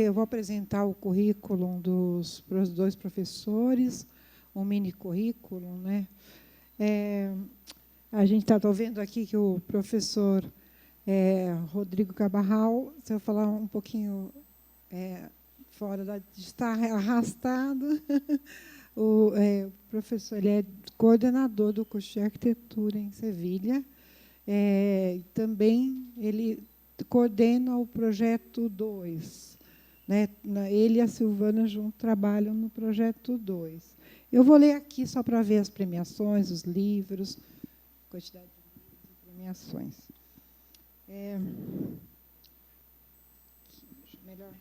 eu vou apresentar o currículo dos dois professores, um mini currículo, né? A gente está vendo aqui que o professor Rodrigo Carvajal, se eu falar um pouquinho fora de estar arrastado, o professor ele é coordenador do curso de arquitetura em Sevilha. Também ele coordena o projeto 2. Né? Ele e a Silvana juntos trabalham no projeto 2. Eu vou ler aqui só para ver as premiações, os livros, quantidade de livros e premiações. Melhor.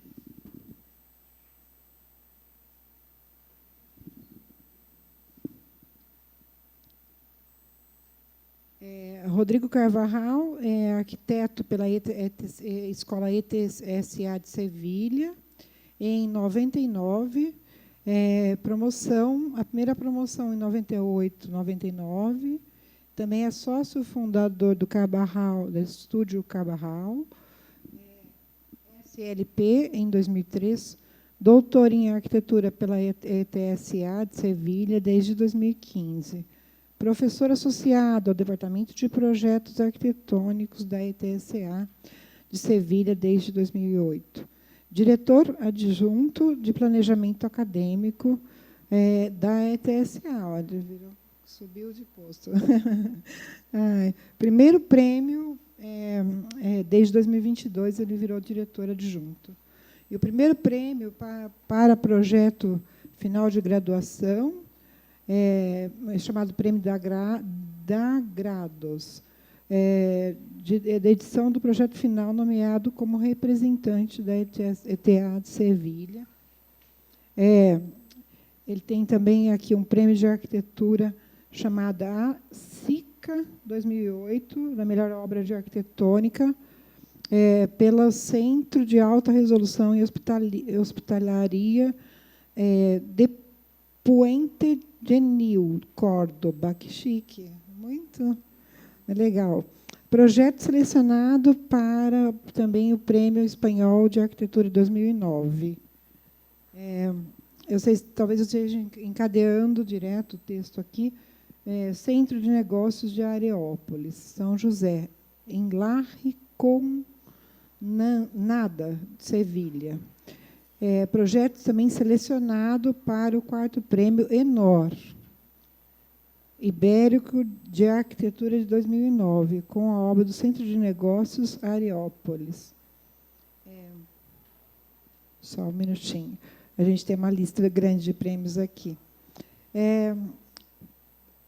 Rodrigo Carvajal é arquiteto pela Escola ETSA de Sevilha, em 99, a primeira promoção em 98, 99. Também é sócio fundador do Carvajal, do Estúdio Carvajal, SLP em 2003, doutor em arquitetura pela ETSA de Sevilha desde 2015. Professor associado ao Departamento de Projetos Arquitetônicos da ETSA de Sevilha desde 2008. Diretor adjunto de Planejamento Acadêmico da ETSA. Olha, subiu de posto. Primeiro prêmio, desde 2022, ele virou diretor adjunto. E o primeiro prêmio para projeto final de graduação, chamado Prêmio da Grados, da edição do projeto final, nomeado como representante da ETA de Sevilha. Ele tem também aqui um prêmio de arquitetura chamada SICA 2008, da melhor obra de arquitetônica, pelo Centro de Alta Resolução e Hospitalaria de Puente Genil, Córdoba. Que chique, muito legal. Projeto selecionado para também o Prêmio Espanhol de Arquitetura 2009. Eu sei, talvez eu esteja encadeando direto o texto aqui. Centro de Negócios de Areópolis, São José, em Larriconada, Sevilha. Projeto também selecionado para o 4º Prêmio ENOR, Ibérico de Arquitetura de 2009, com a obra do Centro de Negócios Areópolis. Só um minutinho. A gente tem uma lista grande de prêmios aqui.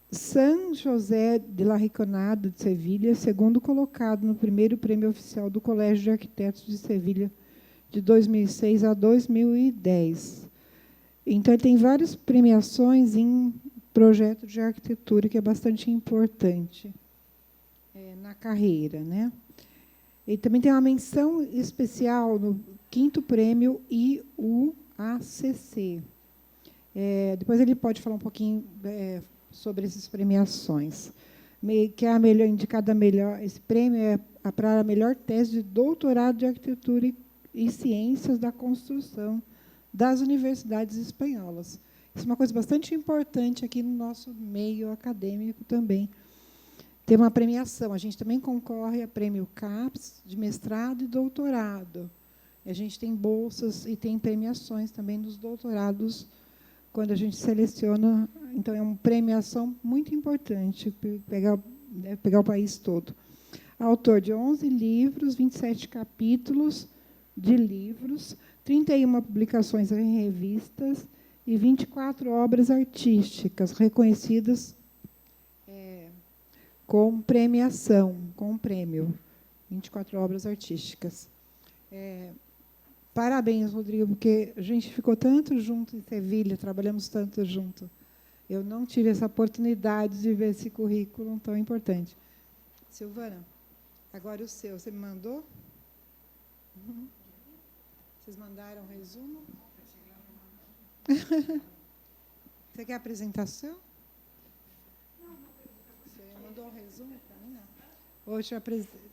São José de Larriconada, de Sevilha, segundo colocado no primeiro prêmio oficial do Colégio de Arquitetos de Sevilha, de 2006 a 2010. Então, ele tem várias premiações em projeto de arquitetura, que é bastante importante na carreira, né? Ele também tem uma menção especial no 5º prêmio IUACC. Depois ele pode falar um pouquinho sobre essas premiações. Que é indicada melhor, esse prêmio é para a melhor tese de doutorado de arquitetura e ciências da construção das universidades espanholas. Isso é uma coisa bastante importante aqui no nosso meio acadêmico também. Tem uma premiação. A gente também concorre a prêmio CAPES de mestrado e doutorado. A gente tem bolsas e tem premiações também nos doutorados, quando a gente seleciona. Então, é uma premiação muito importante, pegar o país todo. Autor de 11 livros, 27 capítulos de livros, 31 publicações em revistas e 24 obras artísticas reconhecidas com premiação, com prêmio. 24 obras artísticas. Parabéns, Rodrigo, porque a gente ficou tanto junto em Sevilha, trabalhamos tanto junto. Eu não tive essa oportunidade de ver esse currículo tão importante. Silvana, agora o seu. Você me mandou? Vocês mandaram um resumo? Você quer a apresentação? Você mandou um resumo para mim? Não. Hoje eu apresento.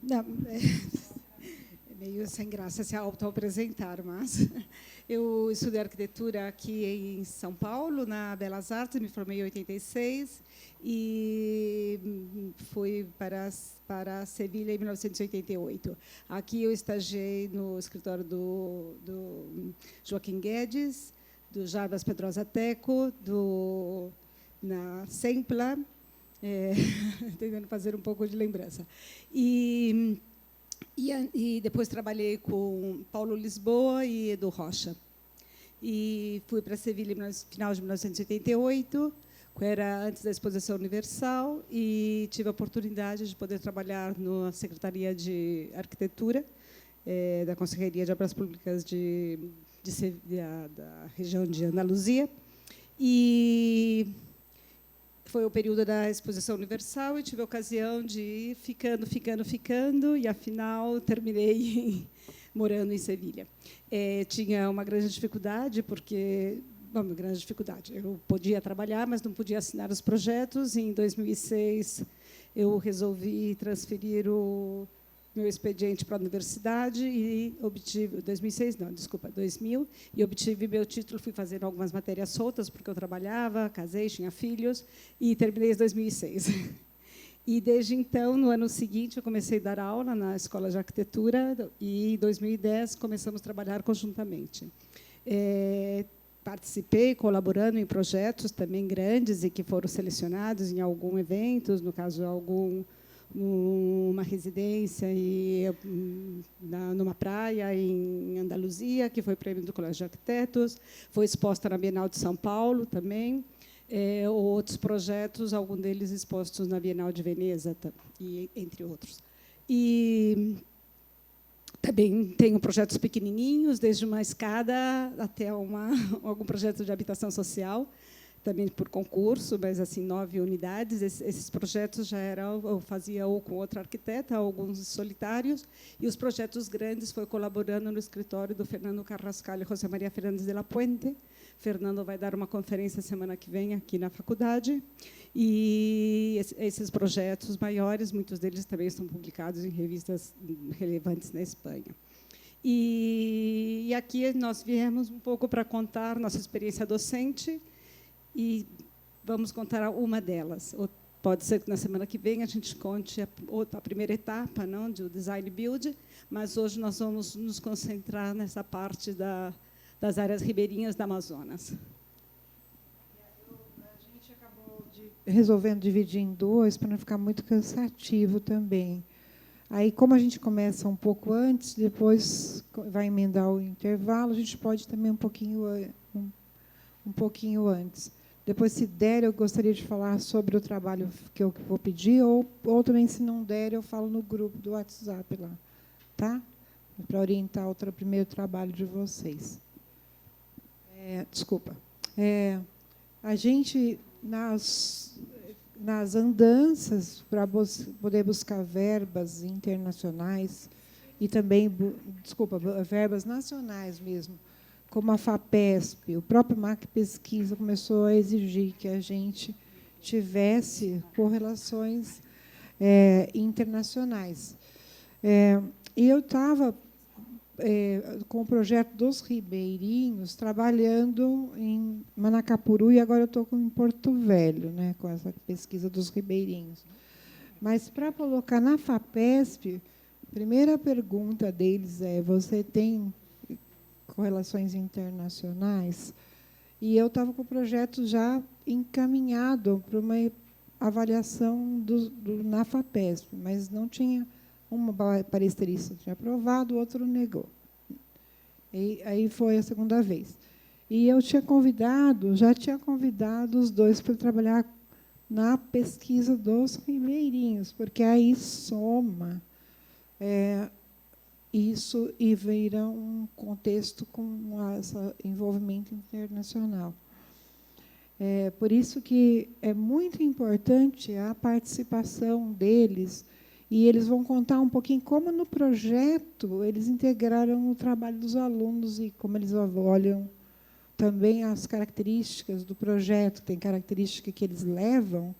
Não, é meio sem graça se auto-apresentar, mas eu estudei arquitetura aqui em São Paulo, na Belas Artes, me formei em 86 e fui para Sevilha em 1988. Aqui eu estagiei no escritório do Joaquim Guedes, do Jarbas Pedrosa Teco, na Sempla, tentando fazer um pouco de lembrança. E depois trabalhei com Paulo Lisboa e Edu Rocha. E fui para Sevilha no final de 1988, que era antes da Exposição Universal, e tive a oportunidade de poder trabalhar na Secretaria de Arquitetura, da Conselheria de Obras Públicas da região de Andaluzia. E foi o período da Exposição Universal e tive a ocasião de ir ficando, e, afinal, terminei morando em Sevilha. Tinha uma grande dificuldade, porque... Bom, uma grande dificuldade. Eu podia trabalhar, mas não podia assinar os projetos. E, em 2006, eu resolvi transferir o meu expediente para a universidade e obtive... 2006, não, desculpa, 2000, e obtive meu título. Fui fazendo algumas matérias soltas, porque eu trabalhava, casei, tinha filhos, e terminei em 2006. E, desde então, no ano seguinte, eu comecei a dar aula na Escola de Arquitetura, e, em 2010, começamos a trabalhar conjuntamente. Participei, colaborando em projetos também grandes e que foram selecionados em alguns eventos, no caso, uma residência numa praia em Andaluzia, que foi prêmio do Colégio de Arquitetos, foi exposta na Bienal de São Paulo também, outros projetos, alguns deles expostos na Bienal de Veneza, entre outros. E também tenho projetos pequenininhos, desde uma escada até algum projeto de habitação social, também por concurso, mas assim 9 unidades. Esses projetos eu fazia ou com outra arquiteta, alguns solitários, e os projetos grandes foi colaborando no escritório do Fernando Carrascal e José Maria Fernandes de la Puente. Fernando vai dar uma conferência semana que vem aqui na faculdade, e esses projetos maiores, muitos deles também estão publicados em revistas relevantes na Espanha. E aqui nós viemos um pouco para contar nossa experiência docente, e vamos contar uma delas. Ou pode ser que na semana que vem a gente conte a primeira etapa, não, do design build, mas hoje nós vamos nos concentrar nessa parte das áreas ribeirinhas da Amazonas. A gente acabou resolvendo dividir em dois para não ficar muito cansativo também. Aí, como a gente começa um pouco antes, depois vai emendar o intervalo, a gente pode também um pouquinho antes. Depois, se der, eu gostaria de falar sobre o trabalho que eu vou pedir, ou também, se não der, eu falo no grupo do WhatsApp lá, tá? Para orientar o primeiro trabalho de vocês. Desculpa. A gente, nas andanças para poder buscar verbas internacionais e também, verbas nacionais mesmo, como a FAPESP, o próprio MAC Pesquisa começou a exigir que a gente tivesse correlações internacionais. E eu estava com o projeto dos ribeirinhos, trabalhando em Manacapuru, e agora eu estou em Porto Velho, né, com essa pesquisa dos ribeirinhos. Mas, para colocar na FAPESP, a primeira pergunta deles é: você tem correlações internacionais? E eu estava com o projeto já encaminhado para uma avaliação na FAPESP, mas não tinha uma palestrista tinha aprovado, o outro negou. E aí foi a segunda vez. E eu já tinha convidado os dois para trabalhar na pesquisa dos ribeirinhos, porque aí soma isso e vira um contexto com esse envolvimento internacional. Por isso que é muito importante a participação deles, e eles vão contar um pouquinho como, no projeto, eles integraram o trabalho dos alunos e como eles avaliam também as características do projeto. Tem característica que eles levam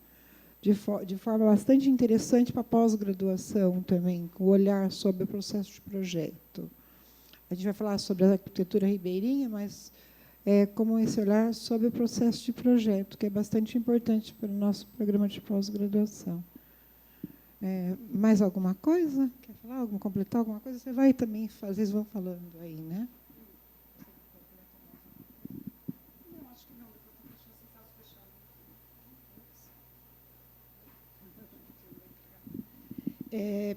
de forma bastante interessante para a pós-graduação também, com o olhar sobre o processo de projeto. A gente vai falar sobre a arquitetura ribeirinha, mas como esse olhar sobre o processo de projeto, que é bastante importante para o nosso programa de pós-graduação. Mais alguma coisa? Quer falar? Completar alguma coisa? Você vai também, às vezes vão falando aí, né? Não, acho que não.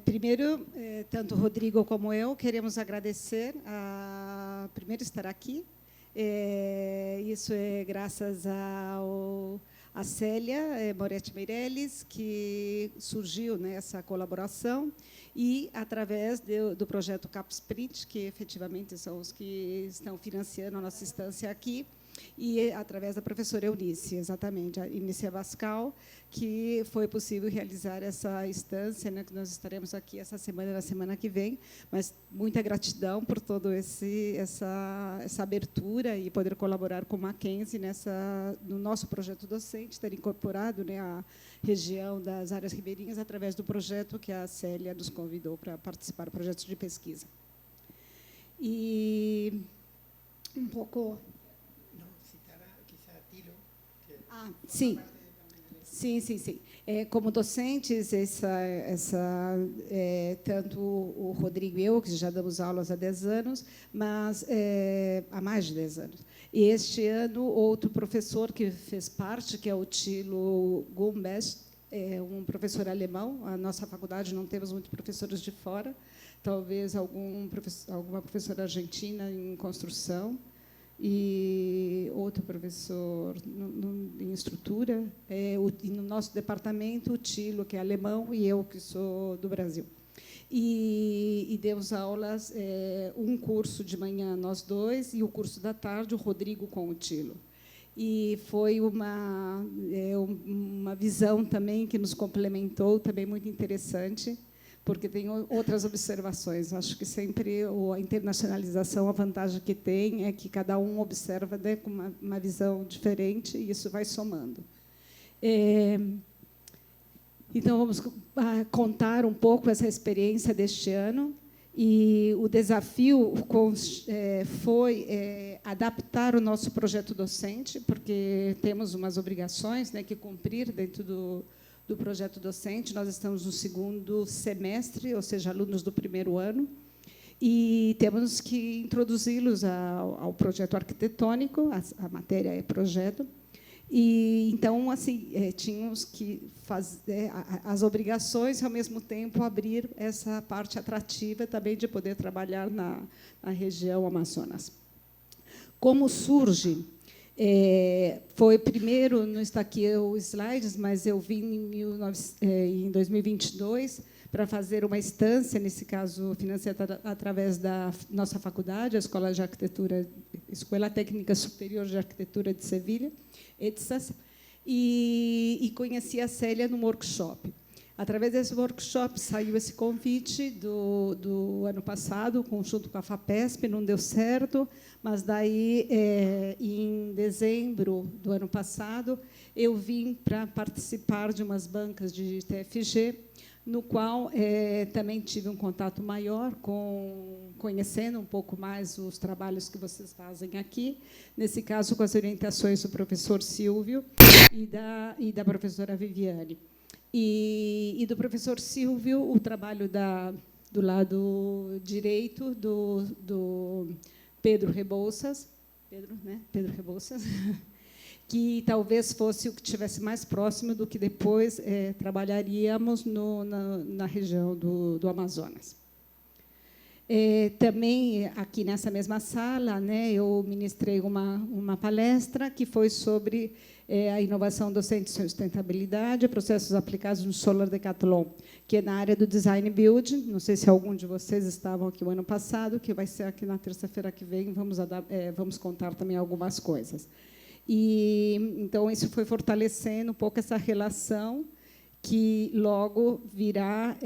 Primeiro, tanto o Rodrigo como eu queremos agradecer primeiro estar aqui. Isso é graças a Célia Moretti Meirelles, que surgiu nessa colaboração, e através do projeto CapSprint, que efetivamente são os que estão financiando a nossa instância aqui, e através da professora Eunice, exatamente, a Eunice Abascal, que foi possível realizar essa instância, né, que nós estaremos aqui essa semana e na semana que vem, mas muita gratidão por toda essa abertura e poder colaborar com o Mackenzie no nosso projeto docente, ter incorporado, né, a região das áreas ribeirinhas através do projeto que a Célia nos convidou para participar do projeto de pesquisa. E um pouco... sim. Sim. Como docentes, tanto o Rodrigo e eu, que já damos aulas há 10 anos, mas há mais de 10 anos. E este ano, outro professor que fez parte, que é o Thilo Gumbest, um professor alemão. A nossa faculdade não temos muitos professores de fora, talvez alguma professora argentina em construção, e outro professor em estrutura, e no nosso departamento, o Thilo, que é alemão, e eu, que sou do Brasil. E demos aulas, um curso de manhã, nós dois, e o curso da tarde, o Rodrigo com o Thilo. E foi uma visão também que nos complementou, também muito interessante, porque tem outras observações. Acho que sempre a internacionalização, a vantagem que tem é que cada um observa, né, com uma visão diferente, e isso vai somando. Então, vamos contar um pouco essa experiência deste ano. E o desafio foi adaptar o nosso projeto docente, porque temos umas obrigações, né, que cumprir dentro do projeto docente. Nós estamos no segundo semestre, ou seja, alunos do primeiro ano, e temos que introduzi-los ao projeto arquitetônico, a matéria é projeto. E, então, assim, tínhamos que fazer as obrigações e, ao mesmo tempo, abrir essa parte atrativa também de poder trabalhar na região Amazonas. Como surge? Foi primeiro, não está aqui os slides, mas eu vim em 2022 para fazer uma instância, nesse caso financiada através da nossa faculdade, a Escola Técnica Superior de Arquitetura de Sevilha, ETSAS, e conheci a Célia num workshop. Através desse workshop saiu esse convite do ano passado, junto com a FAPESP, não deu certo, mas daí, em dezembro do ano passado, eu vim para participar de umas bancas de TFG, no qual também tive um contato maior, conhecendo um pouco mais os trabalhos que vocês fazem aqui, nesse caso, com as orientações do professor Silvio e da professora Viviane. E do professor Silvio, o trabalho do lado direito do Pedro Rebouças, Pedro Rebouças, que talvez fosse o que estivesse mais próximo do que depois trabalharíamos na região do Amazonas. Também, aqui nessa mesma sala, né, eu ministrei uma palestra que foi sobre a inovação docente e sustentabilidade, processos aplicados no Solar Decathlon, que é na área do Design Building. Não sei se algum de vocês estavam aqui o ano passado, que vai ser aqui na terça-feira que vem, vamos contar também algumas coisas. E, então, isso foi fortalecendo um pouco essa relação, que logo virá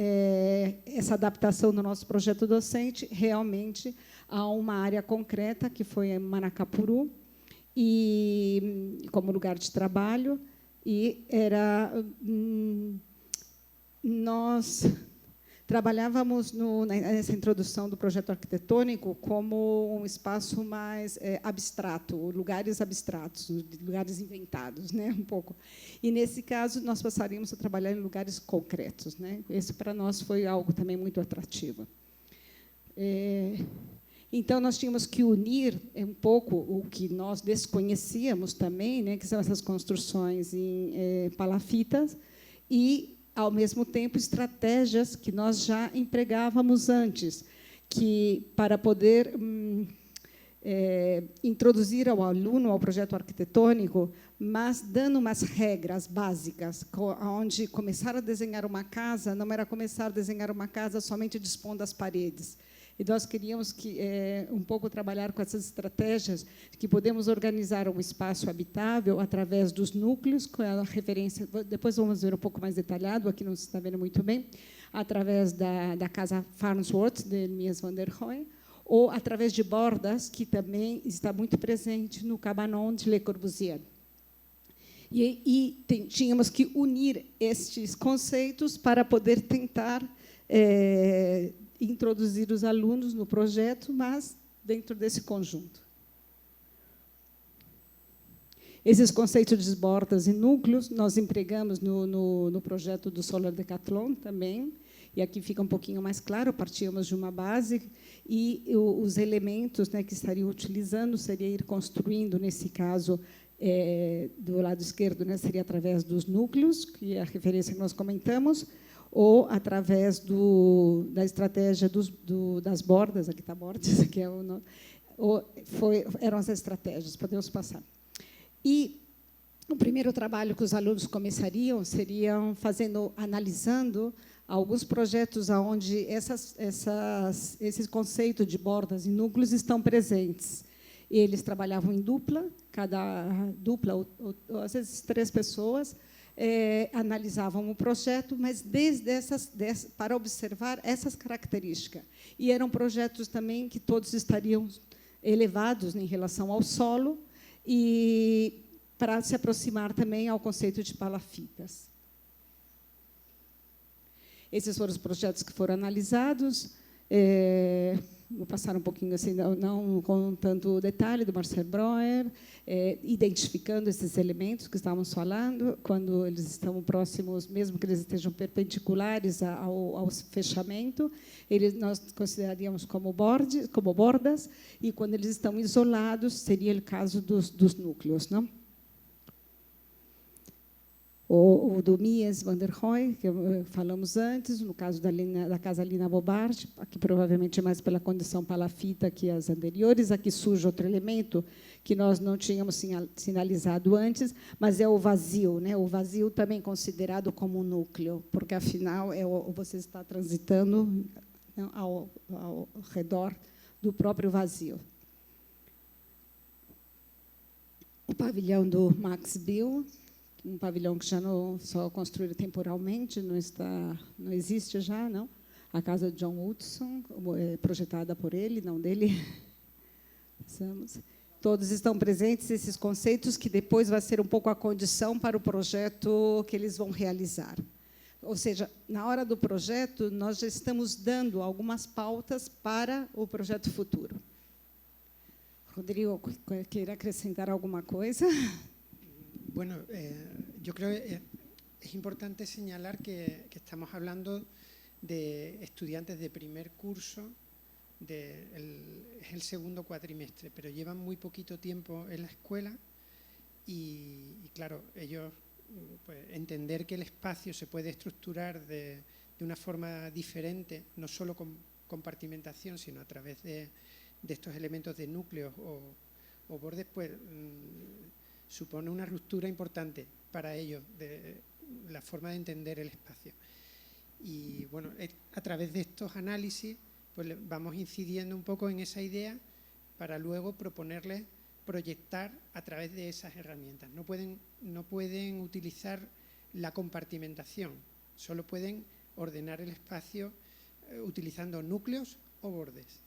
essa adaptação do nosso projeto docente realmente a uma área concreta, que foi em Manacapuru, e como lugar de trabalho, E nós trabalhávamos nessa introdução do projeto arquitetônico como um espaço mais abstrato, lugares abstratos, lugares inventados, né, um pouco. E, nesse caso, nós passaríamos a trabalhar em lugares concretos, né? Esse, para nós, foi algo também muito atrativo. Então, nós tínhamos que unir um pouco o que nós desconhecíamos também, né, que são essas construções em palafitas, e, ao mesmo tempo, estratégias que nós já empregávamos antes, que, para poder introduzir ao aluno ao projeto arquitetônico, mas dando umas regras básicas, onde começar a desenhar uma casa não era começar a desenhar uma casa somente dispondo as paredes. E nós queríamos um pouco trabalhar com essas estratégias que podemos organizar um espaço habitável através dos núcleos, com a referência, depois vamos ver um pouco mais detalhado, aqui não se está vendo muito bem, através da Casa Farnsworth, de Mies van der Rohe, ou através de bordas, que também está muito presente no Cabanon de Le Corbusier. Tínhamos que unir estes conceitos para poder tentar introduzir os alunos no projeto, mas dentro desse conjunto. Esses conceitos de bordas e núcleos nós empregamos no projeto do Solar Decathlon também, e aqui fica um pouquinho mais claro, partíamos de uma base, e os elementos, né, que estariam utilizando seria ir construindo, nesse caso, do lado esquerdo, né, seria através dos núcleos, que é a referência que nós comentamos, ou através da estratégia das bordas, aqui está bordas, aqui é eram as estratégias, podemos passar. E o primeiro trabalho que os alunos começariam seriam analisando alguns projetos onde esse conceito de bordas e núcleos estão presentes. Eles trabalhavam em dupla, cada dupla, ou às vezes 3 pessoas, analisavam o projeto, mas para observar essas características. E eram projetos também que todos estariam elevados em relação ao solo e para se aproximar também ao conceito de palafitas. Esses foram os projetos que foram analisados. Vou passar um pouquinho assim, não com tanto detalhe, do Marcel Breuer, identificando esses elementos que estávamos falando, quando eles estão próximos, mesmo que eles estejam perpendiculares ao fechamento, nós consideraríamos como bordas, e quando eles estão isolados, seria o caso dos núcleos, não? O do Mies van der Rohe, que falamos antes, no caso da Casa Lina Bobart, aqui provavelmente mais pela condição palafita que as anteriores. Aqui surge outro elemento que nós não tínhamos sinalizado antes, mas é o vazio, né? O vazio também considerado como um núcleo, porque, afinal, você está transitando ao redor do próprio vazio. O pavilhão do Max Bill, um pavilhão que já não só construído temporalmente, não existe já, não. A casa de John Hudson, projetada por ele, não dele. Todos estão presentes esses conceitos que depois vai ser um pouco a condição para o projeto que eles vão realizar. Ou seja, na hora do projeto, nós já estamos dando algumas pautas para o projeto futuro. Rodrigo, quer acrescentar alguma coisa? Bueno, yo creo que es importante señalar que estamos hablando de estudiantes de primer curso, es el segundo cuatrimestre, pero llevan muy poquito tiempo en la escuela y claro, ellos pues, entender que el espacio se puede estructurar de una forma diferente, no solo con compartimentación, sino a través de estos elementos de núcleos o bordes, pues supone una ruptura importante para ellos de la forma de entender el espacio. Y bueno, a través de estos análisis pues vamos incidiendo un poco en esa idea para luego proponerles proyectar a través de esas herramientas. No pueden utilizar la compartimentación, solo pueden ordenar el espacio utilizando núcleos o bordes.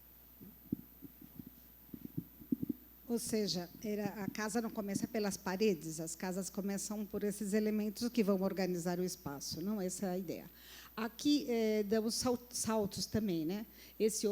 Ou seja, a casa não começa pelas paredes, as casas começam por esses elementos que vão organizar o espaço. Não, essa é a ideia. Aqui damos saltos também, né? Esse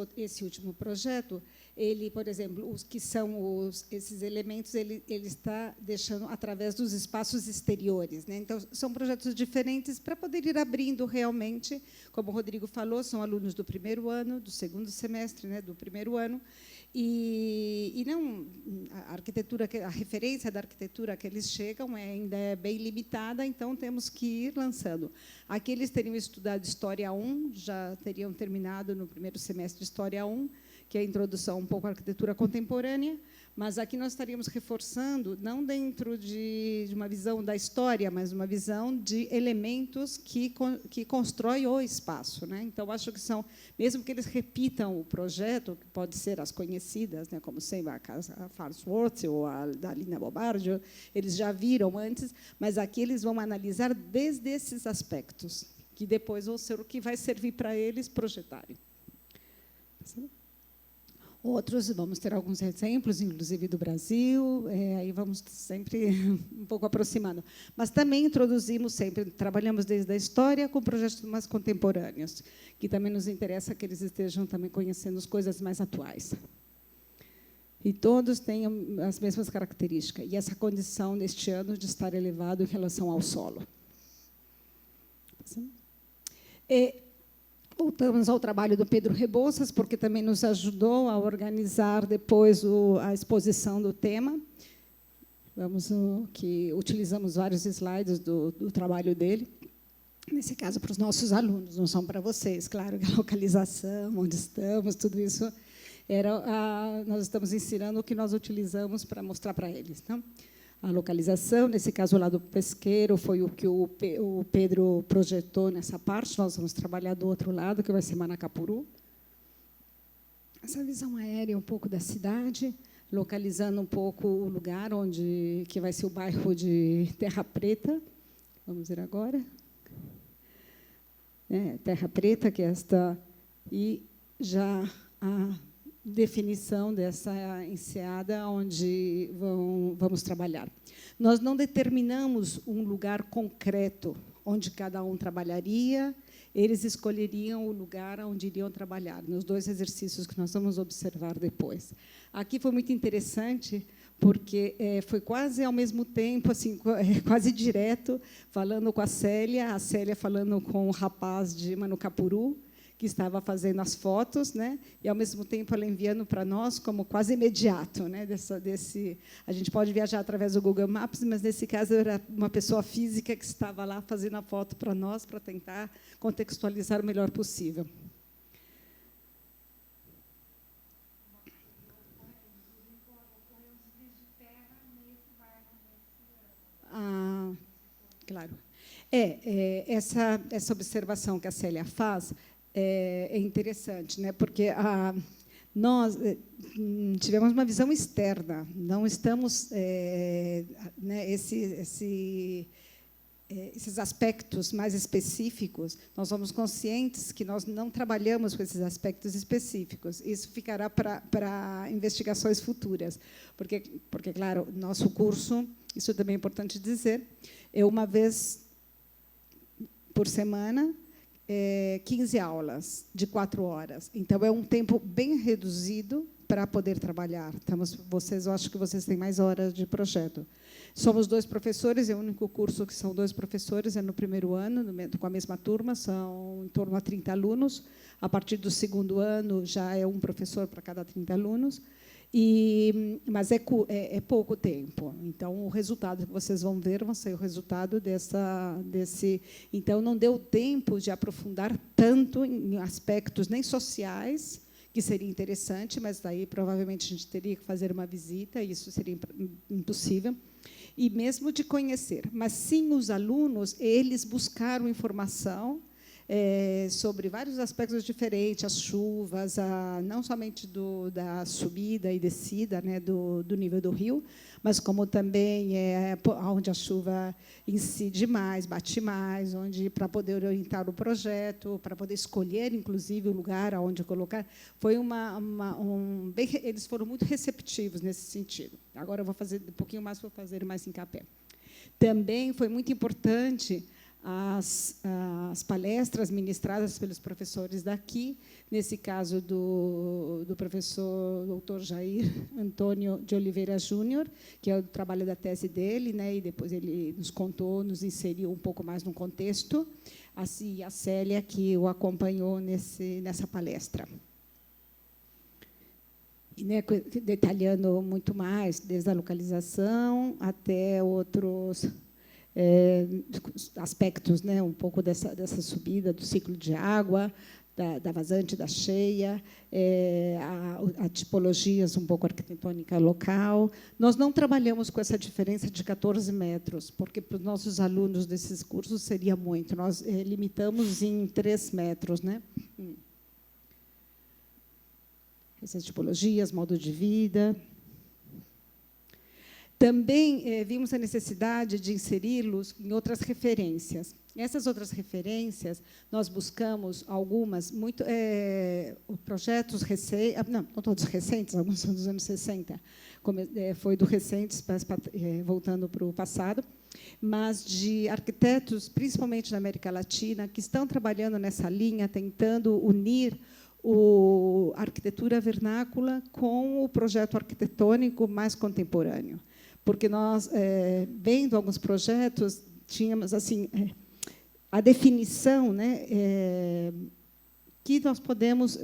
último projeto, ele, por exemplo, os que são esses elementos, ele está deixando através dos espaços exteriores, né? Então, são projetos diferentes para poder ir abrindo realmente, como o Rodrigo falou, são alunos do primeiro ano, do segundo semestre, né, do primeiro ano, e não a arquitetura, a referência da arquitetura que eles chegam ainda é bem limitada, então temos que ir lançando. Aqui eles teriam estudado História 1, já teriam terminado no primeiro semestre História 1, que é a introdução um pouco à arquitetura contemporânea, mas aqui nós estaríamos reforçando, não dentro de uma visão da história, mas uma visão de elementos que constroem o espaço, né? Então, acho que são, mesmo que eles repitam o projeto, que pode ser as conhecidas, né, como sei, a Casa Farnsworth ou a da Lina Bobardio, eles já viram antes, mas aqui eles vão analisar desde esses aspectos, que depois vão ser o que vai servir para eles projetarem. Outros, vamos ter alguns exemplos, inclusive do Brasil, aí vamos sempre um pouco aproximando. Mas também introduzimos sempre, trabalhamos desde a história com projetos mais contemporâneos, que também nos interessa que eles estejam também conhecendo as coisas mais atuais. E todos têm as mesmas características, e essa condição, neste ano, de estar elevado em relação ao solo. Voltamos ao trabalho do Pedro Rebouças, porque também nos ajudou a organizar depois a exposição do tema. Utilizamos vários slides do trabalho dele, nesse caso, para os nossos alunos, não são para vocês, claro, que a localização, onde estamos, tudo isso, nós estamos ensinando o que nós utilizamos para mostrar para eles. Não? A localização, nesse caso, o lado pesqueiro, foi o que o Pedro projetou nessa parte. Nós vamos trabalhar do outro lado, que vai ser Manacapuru. Essa visão aérea um pouco da cidade, localizando um pouco o lugar que vai ser o bairro de Terra Preta. Vamos ver agora. Terra Preta, que é esta, e já a definição dessa enseada onde vamos trabalhar. Nós não determinamos um lugar concreto onde cada um trabalharia, eles escolheriam o lugar onde iriam trabalhar, nos 2 exercícios que nós vamos observar depois. Aqui foi muito interessante, porque foi quase ao mesmo tempo, assim, quase direto, falando com a Célia falando com o rapaz de Manacapuru, que estava fazendo as fotos, né? E, ao mesmo tempo, ela enviando para nós como quase imediato. Né? A gente pode viajar através do Google Maps, mas, nesse caso, era uma pessoa física que estava lá fazendo a foto para nós, para tentar contextualizar o melhor possível. Claro. Essa observação que a Célia faz é interessante, né? Porque nós tivemos uma visão externa, não estamos né, esses aspectos mais específicos, nós somos conscientes que nós não trabalhamos com esses aspectos específicos. Isso ficará para investigações futuras, porque, claro, nosso curso, isso também é importante dizer, é uma vez por semana, 15 aulas de 4 horas. Então, é um tempo bem reduzido para poder trabalhar. Eu acho que vocês têm mais horas de projeto. Somos 2 professores, é o único curso que são 2 professores, é no primeiro ano, com a mesma turma, são em torno a 30 alunos. A partir do segundo ano, já é um professor para cada 30 alunos. Mas é pouco tempo. Então, o resultado que vocês vão ver vai ser o resultado desse. Então, não deu tempo de aprofundar tanto em aspectos nem sociais, que seria interessante, mas daí provavelmente a gente teria que fazer uma visita, e isso seria impossível, e mesmo de conhecer. Mas sim, os alunos, eles buscaram informação. sobre vários aspectos diferentes, as chuvas, não somente da subida e descida, né, do nível do rio, mas como também onde a chuva incide mais, bate mais, onde para poder orientar o projeto, para poder escolher, inclusive, o lugar aonde colocar. Foi eles foram muito receptivos nesse sentido. Agora eu vou fazer um pouquinho mais, vou fazer mais encapé. Também foi muito importante as palestras ministradas pelos professores daqui, nesse caso do professor Dr. Jair Antônio de Oliveira Júnior, que é o trabalho da tese dele, né, e depois ele nos contou, nos inseriu um pouco mais no contexto, assim, a Célia, que o acompanhou nessa palestra. E, né, detalhando muito mais, desde a localização até outros aspectos, né, um pouco dessa subida do ciclo de água, da vazante, da cheia, a tipologias um pouco arquitetônica local. Nós não trabalhamos com essa diferença de 14 metros, porque para os nossos alunos desses cursos seria muito. Nós limitamos em 3 metros. Né? Essas tipologias, modo de vida. Também vimos a necessidade de inseri-los em outras referências. Essas outras referências, nós buscamos algumas, projetos recentes, não todos recentes, alguns são dos anos 60, foi do recentes, voltando para o passado, mas de arquitetos, principalmente da América Latina, que estão trabalhando nessa linha, tentando unir a arquitetura vernácula com o projeto arquitetônico mais contemporâneo. Porque nós, vendo alguns projetos, tínhamos assim a definição, né, que nós podemos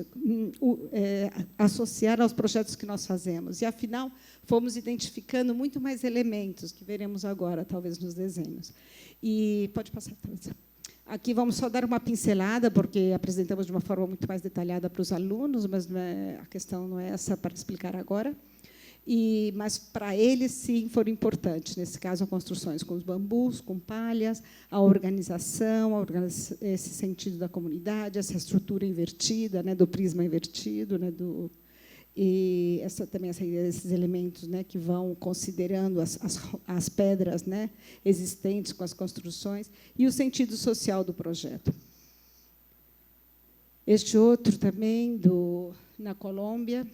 associar aos projetos que nós fazemos. E, afinal, fomos identificando muito mais elementos, que veremos agora, talvez, nos desenhos. E pode passar, talvez. Aqui vamos só dar uma pincelada, porque apresentamos de uma forma muito mais detalhada para os alunos, mas a questão não é essa para explicar agora. Mas, para eles, sim, foram importantes. Nesse caso, as construções com os bambus, com palhas, a organização, esse sentido da comunidade, essa estrutura invertida, né, do prisma invertido, né, e também essa ideia desses elementos, né, que vão considerando as pedras, né, existentes com as construções, e o sentido social do projeto. Este outro também, na Colômbia.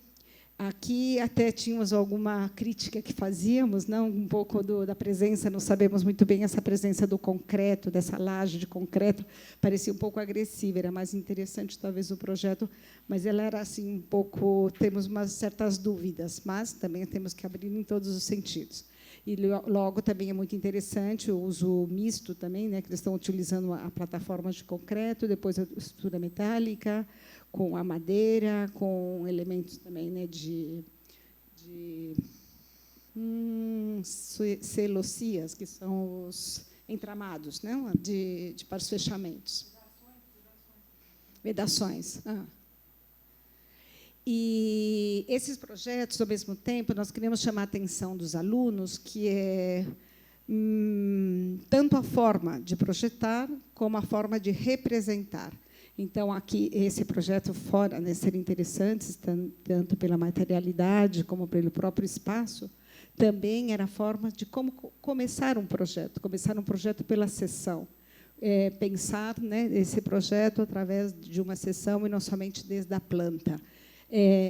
Aqui até tínhamos alguma crítica que fazíamos, não, um pouco da presença, não sabemos muito bem essa presença do concreto, dessa laje de concreto, parecia um pouco agressiva, era mais interessante talvez o projeto, mas ela era assim um pouco, temos umas certas dúvidas, mas também temos que abrir em todos os sentidos. E logo também é muito interessante o uso misto também, né, que eles estão utilizando a plataforma de concreto, depois a estrutura metálica, com a madeira, com elementos também, né, de celocias, que são os entramados, né, para os fechamentos. Vedações. E esses projetos, ao mesmo tempo, nós queremos chamar a atenção dos alunos, que é tanto a forma de projetar como a forma de representar. Então, aqui, esse projeto fora, né, ser interessantes, tanto pela materialidade como pelo próprio espaço, também era a forma de como começar um projeto pela sessão. Pensar, né, esse projeto através de uma sessão e não somente desde a planta.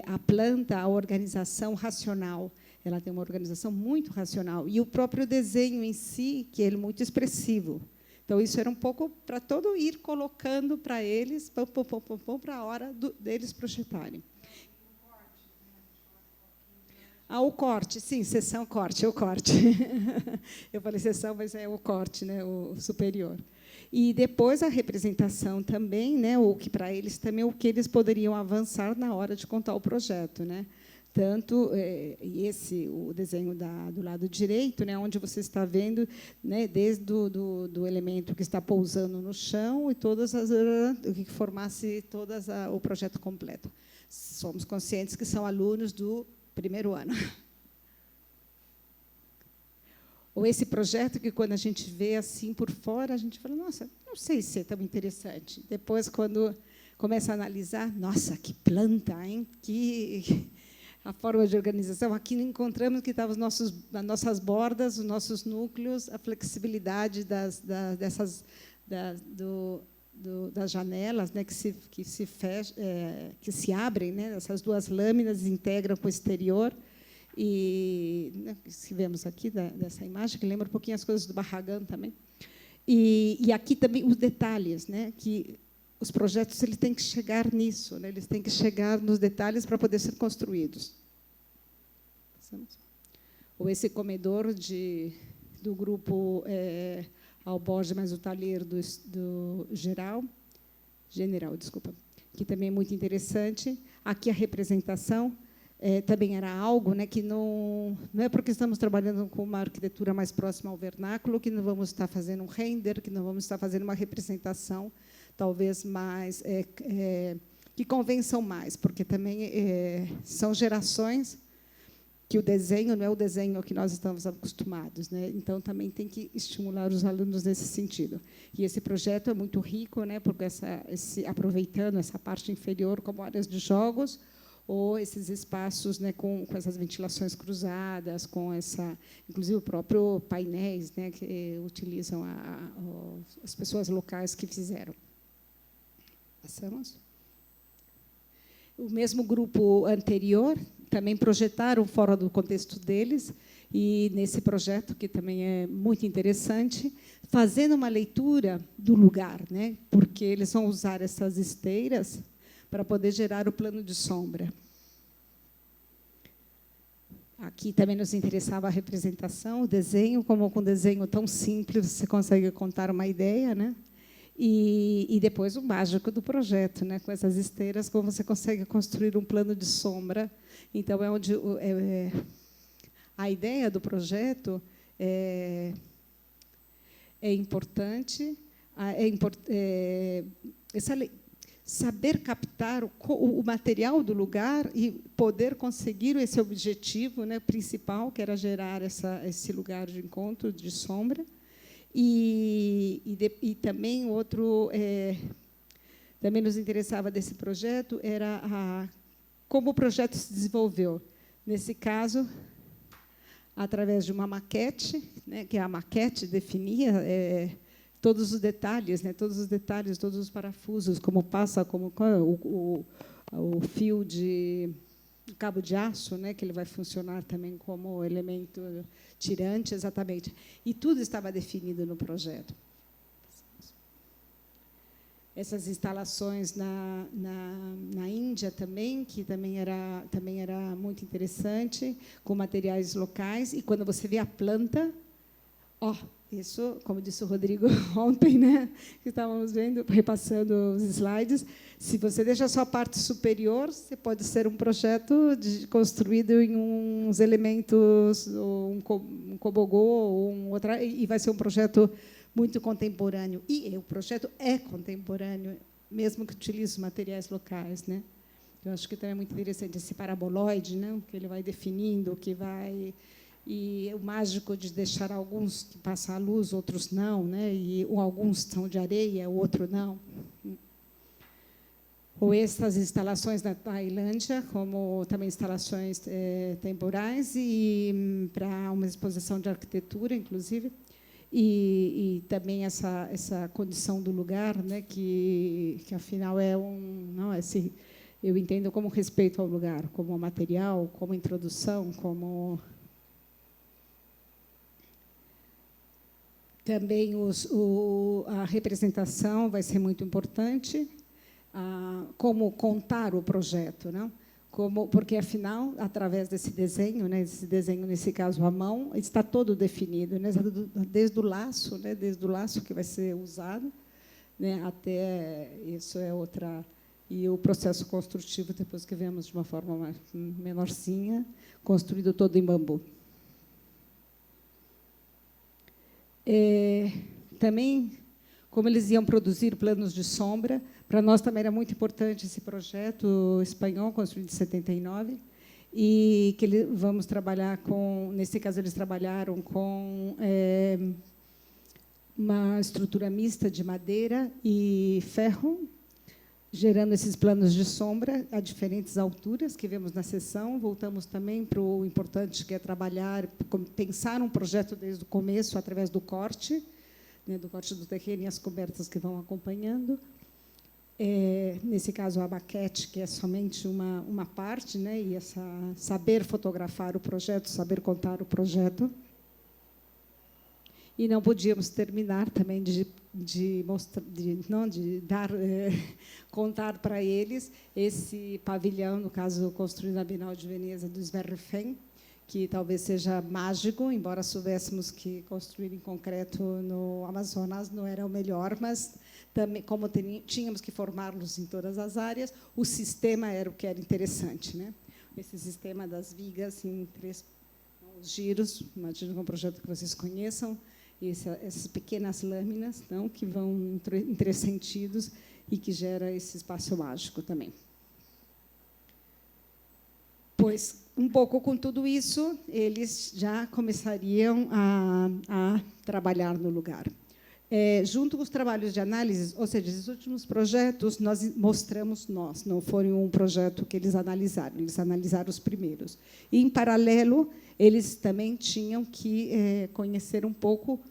A planta, a organização racional, ela tem uma organização muito racional. E o próprio desenho em si, que é muito expressivo. Então, isso era um pouco para todo ir colocando para eles, para a hora deles projetarem. O corte, sim, sessão, corte, é o corte. Eu falei sessão, mas é o corte, né, o superior. E depois a representação também, né, o que para eles também o que eles poderiam avançar na hora de contar o projeto, né? Tanto o desenho do lado direito, né, onde você está vendo, né, desde do elemento que está pousando no chão e que formasse o projeto completo. Somos conscientes que são alunos do primeiro ano. Ou esse projeto que, quando a gente vê assim por fora, a gente fala, nossa, não não sei se é tão interessante. Depois, quando começa a analisar, nossa, que planta, hein? Que a forma de organização. Aqui encontramos que estavam as nossas bordas, os nossos núcleos, a flexibilidade das janelas, né, que se abrem, né, essas duas lâminas integram com o exterior. E, né, que vemos aqui dessa imagem, que lembra um pouquinho as coisas do Barragán também. E aqui também os detalhes, né, que os projetos eles têm que chegar nisso, né, eles têm que chegar nos detalhes para poder ser construídos. Ou esse comedor do grupo Alborge, mais o talher do General, desculpa, que também é muito interessante. Aqui a representação também era algo, né, que não é porque estamos trabalhando com uma arquitetura mais próxima ao vernáculo que não vamos estar fazendo um render, que não vamos estar fazendo uma representação talvez mais que convençam mais, porque também são gerações que o desenho não é o desenho que nós estamos acostumados, né? Então também tem que estimular os alunos nesse sentido. E esse projeto é muito rico, né? Porque aproveitando essa parte inferior como áreas de jogos ou esses espaços, né, com essas ventilações cruzadas, com inclusive o próprio painéis, né, que utilizam as pessoas locais que fizeram. Passamos. O mesmo grupo anterior também projetaram fora do contexto deles, e nesse projeto, que também é muito interessante, fazendo uma leitura do lugar, né? Porque eles vão usar essas esteiras para poder gerar o plano de sombra. Aqui também nos interessava a representação, o desenho, como com um desenho tão simples você consegue contar uma ideia, né? E depois o mágico do projeto, né? Com essas esteiras, como você consegue construir um plano de sombra. Então, é onde a ideia do projeto é importante, saber captar o material do lugar e poder conseguir esse objetivo, né, principal, que era gerar esse lugar de encontro, de sombra. E também outro também nos interessava desse projeto era como o projeto se desenvolveu. Nesse caso, através de uma maquete, né, que a maquete definia todos os detalhes, né, todos os parafusos, como passa, como o fio de cabo de aço, né, que ele vai funcionar também como elemento tirante, exatamente. E tudo estava definido no projeto. Essas instalações na Índia também, que também era muito interessante, com materiais locais. E quando você vê a planta, isso, como disse o Rodrigo ontem, né, que estávamos vendo, repassando os slides, se você deixa só a parte superior, você pode ser um projeto construído em uns elementos, um cobogô, ou e vai ser um projeto muito contemporâneo. E o projeto é contemporâneo, mesmo que utilize materiais locais, né? Eu acho que também é muito interessante esse paraboloide, né, que ele vai definindo, que vai... E o mágico de deixar alguns que passam a luz, outros não, né? E alguns são de areia, o outro não. Ou essas instalações na Tailândia, como também instalações temporais, e para uma exposição de arquitetura, inclusive, e também essa condição do lugar, né? Que afinal eu entendo como respeito ao lugar, como material, como introdução, como... Também a representação vai ser muito importante, como contar o projeto, né? Porque, afinal, através desse desenho, né, esse desenho, nesse caso, à mão, está todo definido, né, desde o laço, né, desde o laço que vai ser usado, né, até... Isso é outra... E o processo construtivo, depois que vemos de uma forma mais menorzinha, construído todo em bambu. Também, como eles iam produzir planos de sombra, para nós também era muito importante esse projeto espanhol, construído em 79, e que vamos trabalhar com... Nesse caso, eles trabalharam com uma estrutura mista de madeira e ferro, gerando esses planos de sombra a diferentes alturas que vemos na sessão. Voltamos também para o importante, que é trabalhar, pensar um projeto desde o começo, através do corte, né, do corte do terreno e as cobertas que vão acompanhando. Nesse caso, a maquete, que é somente uma parte, né, e saber fotografar o projeto, saber contar o projeto. E não podíamos terminar também de contar para eles esse pavilhão, no caso, construído na Bienal de Veneza, do Sverrefem, que talvez seja mágico, embora soubéssemos que construir em concreto no Amazonas não era o melhor, mas também, como tínhamos que formá-los em todas as áreas, o sistema era o que era interessante, né? Esse sistema das vigas em 3 giros, imagino que é um projeto que vocês conheçam, essas pequenas lâminas, não, que vão em 3 sentidos e que gera esse espaço mágico também. Pois, um pouco com tudo isso, eles já começariam a trabalhar no lugar. Junto com os trabalhos de análise, ou seja, esses últimos projetos, nós mostramos não foi um projeto que eles analisaram os primeiros. E, em paralelo, eles também tinham que conhecer um pouco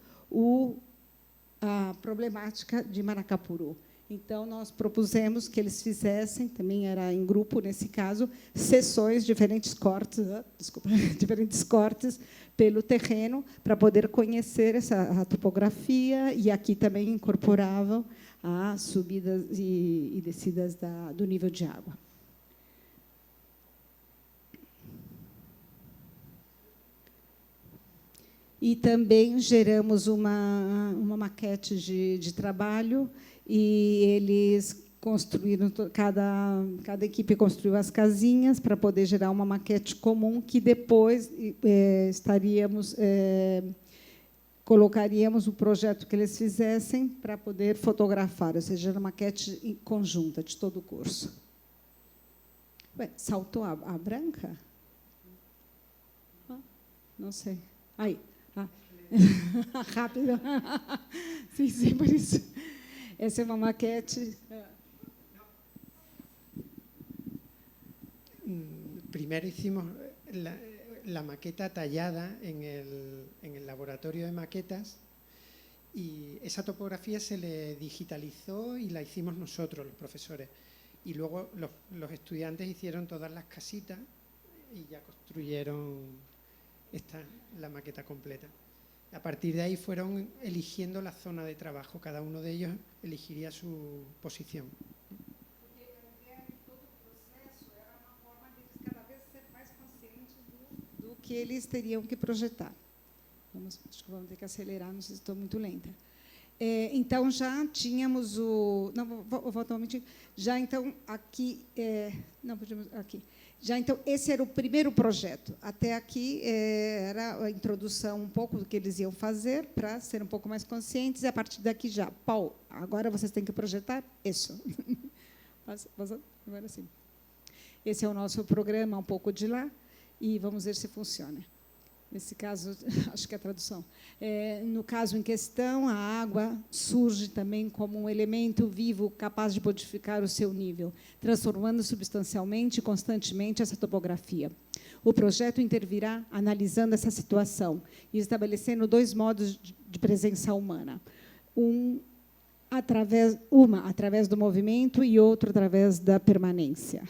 a problemática de Manacapuru. Então, nós propusemos que eles fizessem, também era em grupo nesse caso, sessões, diferentes cortes pelo terreno, para poder conhecer a topografia, e aqui também incorporavam as subidas e descidas do nível de água. E também geramos uma maquete de trabalho, e eles construíram, cada equipe construiu as casinhas para poder gerar uma maquete comum, que depois colocaríamos o projeto que eles fizessem para poder fotografar, ou seja, uma maquete conjunta de todo o curso. Ué, saltou a branca? Não sei. Aí. Rápido. Sim, por isso. Essa é uma maquete. Primero hicimos la maqueta tallada en el laboratorio de maquetas, y esa topografía se le digitalizó y la hicimos nosotros, los profesores. Y luego los estudiantes hicieron todas las casitas y ya construyeron la maqueta completa. A partir de ahí fueron eligiendo la zona de trabajo. Cada uno de ellos elegiría su posición. Porque a ideia de todo o processo era uma forma de eles cada vez ser mais conscientes do que eles teriam que projetar. Acho que vamos ter que acelerar, não sei se estou muito lenta. Então, já tínhamos o... Não, vou voltar um momentinho. Já, então, aqui... não, podemos... Aqui. Já, então, esse era o primeiro projeto. Até aqui era a introdução um pouco do que eles iam fazer, para ser um pouco mais conscientes, e, a partir daqui, já, Paulo, agora vocês têm que projetar isso. Agora sim. Esse é o nosso programa, um pouco de lá, e vamos ver se funciona. Nesse caso, acho que é a tradução. No caso em questão, a água surge também como um elemento vivo capaz de modificar o seu nível, transformando substancialmente e constantemente essa topografia. O projeto intervirá analisando essa situação e estabelecendo 2 modos de presença humana. Através do movimento e outro através da permanência.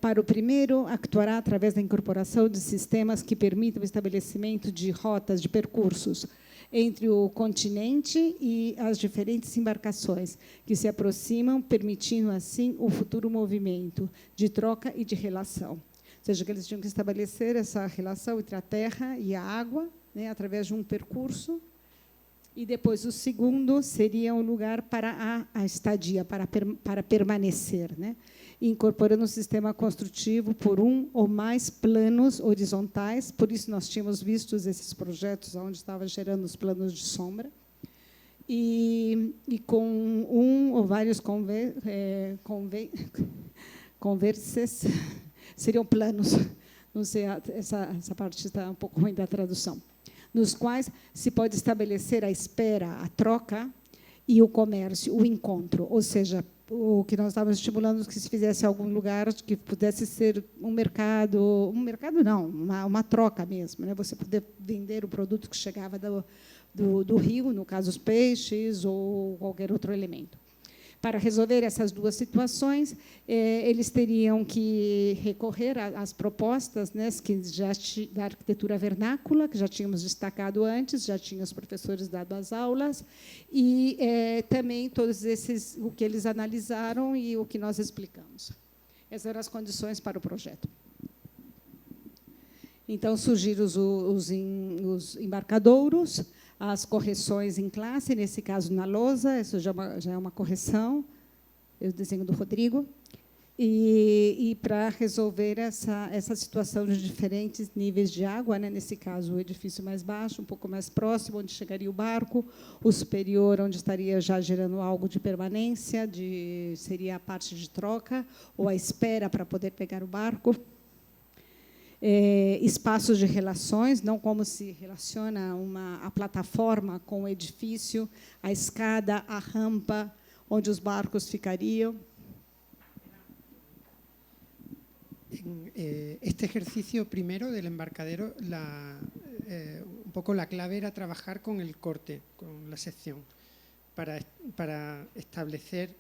Para o primeiro, actuará através da incorporação de sistemas que permitam o estabelecimento de rotas, de percursos, entre o continente e as diferentes embarcações, que se aproximam, permitindo, assim, o futuro movimento de troca e de relação. Ou seja, que eles tinham que estabelecer essa relação entre a terra e a água, né, através de um percurso, e depois o segundo seria um lugar para a estadia, para permanecer, né? Incorporando um sistema construtivo por um ou mais planos horizontais, por isso nós tínhamos visto esses projetos onde estava gerando os planos de sombra, e com um ou vários converses, seriam planos, não sei, essa parte está um pouco ruim da tradução. nos quais se pode estabelecer a espera, a troca e o comércio, o encontro, ou seja, o que nós estávamos estimulando que se fizesse algum lugar que pudesse ser um mercado não, uma troca mesmo, né? Você poder vender o produto que chegava do rio, no caso os peixes ou qualquer outro elemento. Para resolver essas duas situações, eles teriam que recorrer às propostas, né, que já da arquitetura vernácula, que já tínhamos destacado antes, já tinham os professores dado as aulas, e também todos esses, o que eles analisaram e o que nós explicamos. Essas eram as condições para o projeto. Então, surgiram os embarcadouros, as correções em classe, nesse caso na lousa, isso já é uma correção, o desenho do Rodrigo, e para resolver essa situação de diferentes níveis de água, né? Nesse caso, o edifício mais baixo, um pouco mais próximo, onde chegaria o barco, o superior, onde estaria já gerando algo de permanência, seria a parte de troca, ou a espera para poder pegar o barco. Espaços de relações, não como se relaciona a plataforma com o edifício, a escada, a rampa, onde os barcos ficariam. Este ejercicio primero del embarcadero, un poco la clave era trabajar con el corte, con la sección, para establecer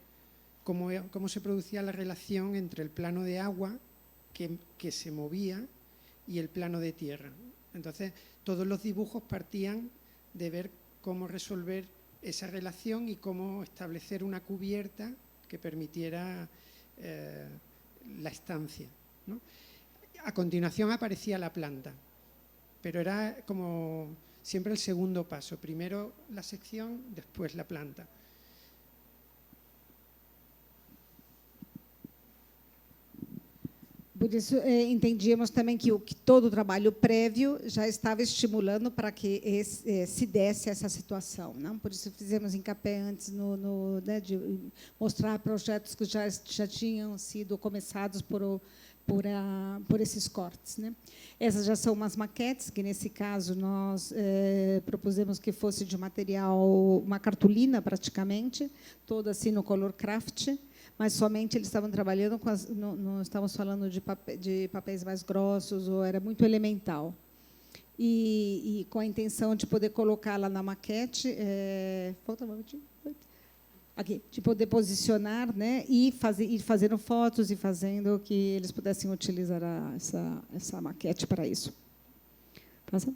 cómo se producía la relación entre el plano de agua que se movía y el plano de tierra. Entonces, todos los dibujos partían de ver cómo resolver esa relación y cómo establecer una cubierta que permitiera la estancia, ¿no? A continuación aparecía la planta, pero era como siempre el segundo paso. Primero la sección, después la planta. Por isso, entendíamos também que todo o trabalho prévio já estava estimulando para que se desse essa situação. Não? Por isso, fizemos encapé antes né, de mostrar projetos que já tinham sido começados por esses cortes. Né? Essas já são umas maquetes, que, nesse caso, nós propusemos que fosse de material, uma cartolina, praticamente, toda assim no color craft, mas somente eles estavam trabalhando com não estávamos falando de papéis mais grossos, ou era muito elemental. E com a intenção de poder colocá-la na maquete, falta um momentinho, aqui, de poder posicionar, né, e ir fazendo fotos e fazendo que eles pudessem utilizar essa maquete para isso. Passa.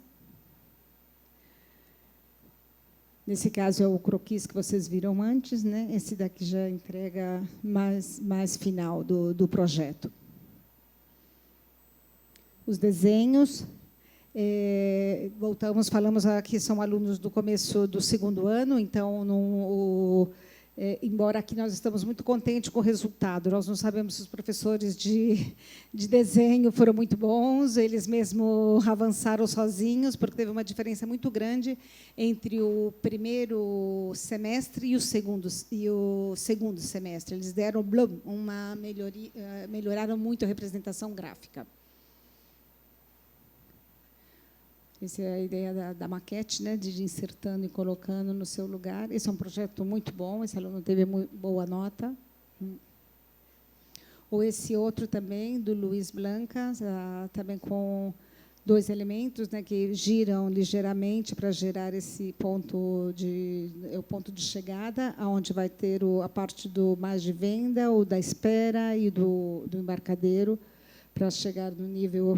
Nesse caso, é o croquis que vocês viram antes, né? Esse daqui já entrega mais final do projeto. Os desenhos, falamos aqui, são alunos do começo do segundo ano, então, embora aqui nós estamos muito contentes com o resultado, nós não sabemos se os professores de desenho foram muito bons, eles mesmo avançaram sozinhos, porque teve uma diferença muito grande entre o primeiro semestre e o segundo semestre. Eles deram uma melhoria, melhoraram muito a representação gráfica. Essa é a ideia da maquete, né, de ir insertando e colocando no seu lugar. Esse é um projeto muito bom, esse aluno teve boa nota. Ou esse outro também, do Luiz Blanca, também com 2 elementos, né, que giram ligeiramente para gerar esse ponto o ponto de chegada, onde vai ter a parte do mais de venda, ou da espera e do embarcadeiro, para chegar no nível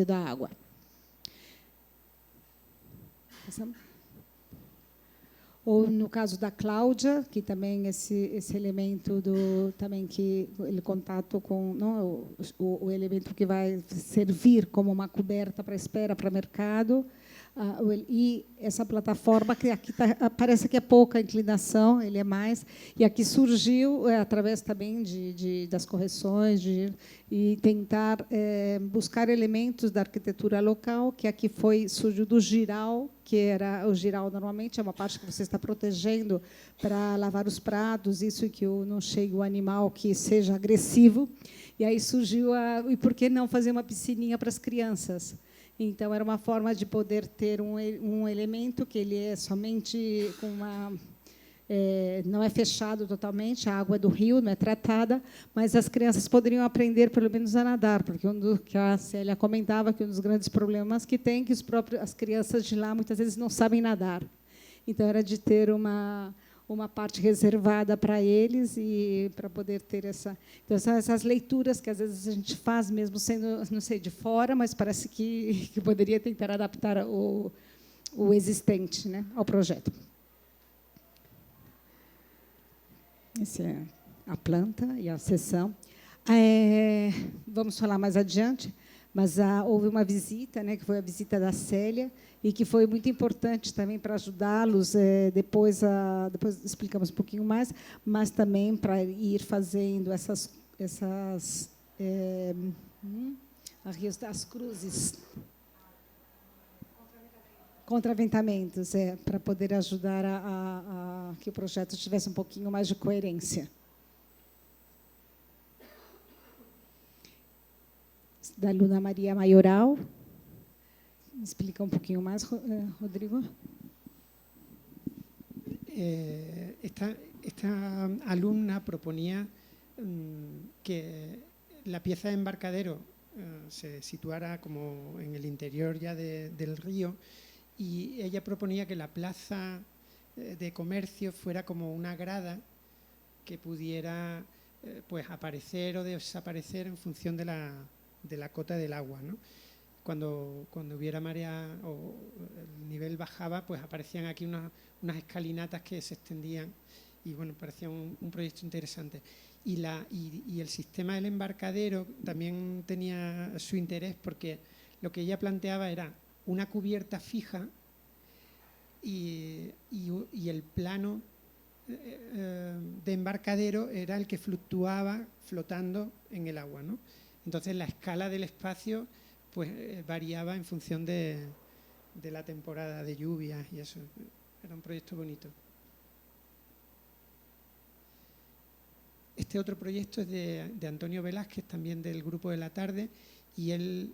da água. Ou no caso da Cláudia, que também esse elemento também que ele contato com o elemento que vai servir como uma coberta para espera para mercado, e essa plataforma que aqui parece que é pouca inclinação, ele é mais, e aqui surgiu através também das correções e tentar buscar elementos da arquitetura local, que aqui surgiu do giral, que era o giral normalmente é uma parte que você está protegendo para lavar os pratos, isso que não chegue o animal que seja agressivo, e aí surgiu e por que não fazer uma piscininha para as crianças? Então, era uma forma de poder ter um elemento que ele é somente com uma... não é fechado totalmente, a água do rio não é tratada, mas as crianças poderiam aprender, pelo menos, a nadar, porque que a Célia comentava que um dos grandes problemas que tem é que as crianças de lá, muitas vezes, não sabem nadar. Então, era de ter uma parte reservada para eles e para poder ter essa... Então, são essas leituras que, às vezes, a gente faz, mesmo sendo, não sei, de fora, mas parece que poderia tentar adaptar o existente, né, ao projeto. Essa é a planta e a sessão. Vamos falar mais adiante, mas houve uma visita, né, que foi a visita da Célia, e que foi muito importante também para ajudá-los. Depois explicamos um pouquinho mais, mas também para ir fazendo as cruzes. Contraventamentos, para poder ajudar a que o projeto tivesse um pouquinho mais de coerência. Da Luna Maria Maioral. Explica um pouquinho mais, Rodrigo. Esta alumna proponía que la pieza de embarcadero se situara como en el interior ya del río, y ella proponía que la plaza de comercio fuera como una grada que pudiera pues aparecer o desaparecer en función de la cota del agua, ¿no? Cuando hubiera marea o el nivel bajaba, pues aparecían aquí unas escalinatas que se extendían, y bueno, parecía un proyecto interesante. Y el sistema del embarcadero también tenía su interés, porque lo que ella planteaba era una cubierta fija y el plano de embarcadero era el que fluctuaba flotando en el agua, ¿no? Entonces la escala del espacio pues variaba en función de la temporada de lluvias y eso. Era un proyecto bonito. Este otro proyecto es de Antonio Velázquez, también del Grupo de la Tarde, y él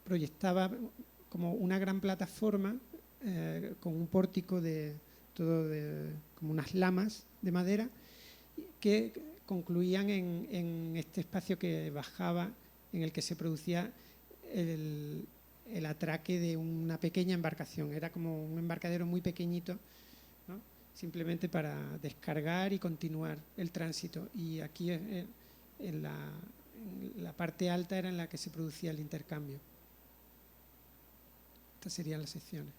proyectaba como una gran plataforma con un pórtico como unas lamas de madera que concluían en este espacio que bajaba, en el que se producía el atraque de una pequeña embarcación. Era como un embarcadero muy pequeñito, ¿no? Simplemente para descargar y continuar el tránsito. Y aquí en la parte alta era en la que se producía el intercambio. Estas serían las secciones.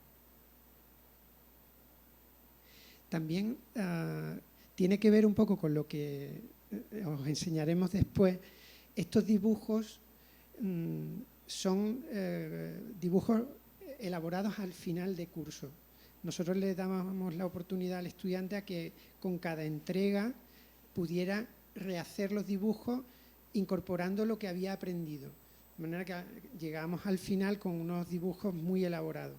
También tiene que ver un poco con lo que os enseñaremos después. Estos dibujos son dibujos elaborados al final de curso. Nosotros le dábamos la oportunidad al estudiante a que con cada entrega pudiera rehacer los dibujos incorporando lo que había aprendido. De manera que llegábamos al final con unos dibujos muy elaborados.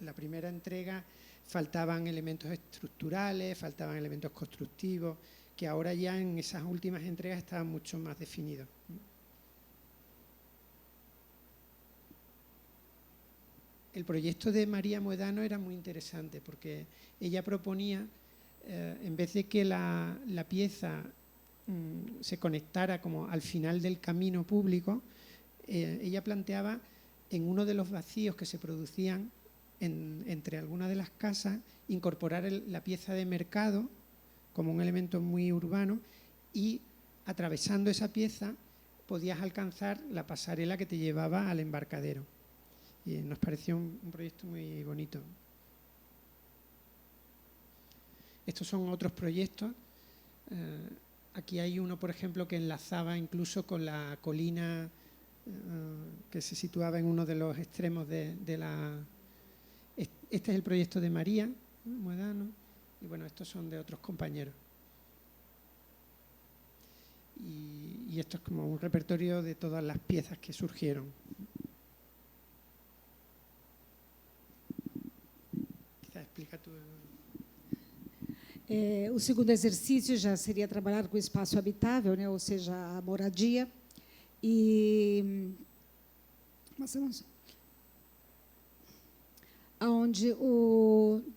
La primera entrega faltaban elementos estructurales, faltaban elementos constructivos, que ahora ya en esas últimas entregas estaban mucho más definidos. El proyecto de María Moedano era muy interesante porque ella proponía, en vez de que la pieza se conectara como al final del camino público, ella planteaba en uno de los vacíos que se producían entre algunas de las casas, incorporar la pieza de mercado como un elemento muy urbano, y atravesando esa pieza podías alcanzar la pasarela que te llevaba al embarcadero. Y nos pareció un proyecto muy bonito. Estos son otros proyectos. Aquí hay uno, por ejemplo, que enlazaba incluso con la colina que se situaba en uno de los extremos de la... Este es el proyecto de María Moedano, y bueno, estos son de otros compañeros. Y esto es como un repertorio de todas las piezas que surgieron. Quizás explica tú. O segundo exercício já seria trabalhar com o espaço habitável, né, ou seja, a moradia. E onde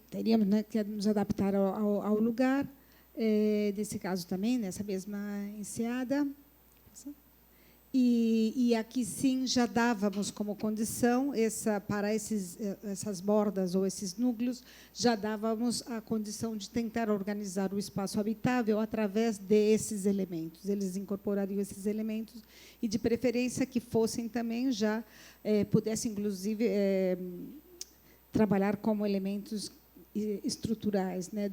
teríamos, né, que nos adaptar ao lugar, nesse caso também, nessa mesma enseada. E aqui, sim, já dávamos como condição, para essas bordas ou esses núcleos, já dávamos a condição de tentar organizar o espaço habitável através desses elementos. Eles incorporariam esses elementos e, de preferência, que fossem também já, pudessem, inclusive, trabalhar como elementos estruturais, né,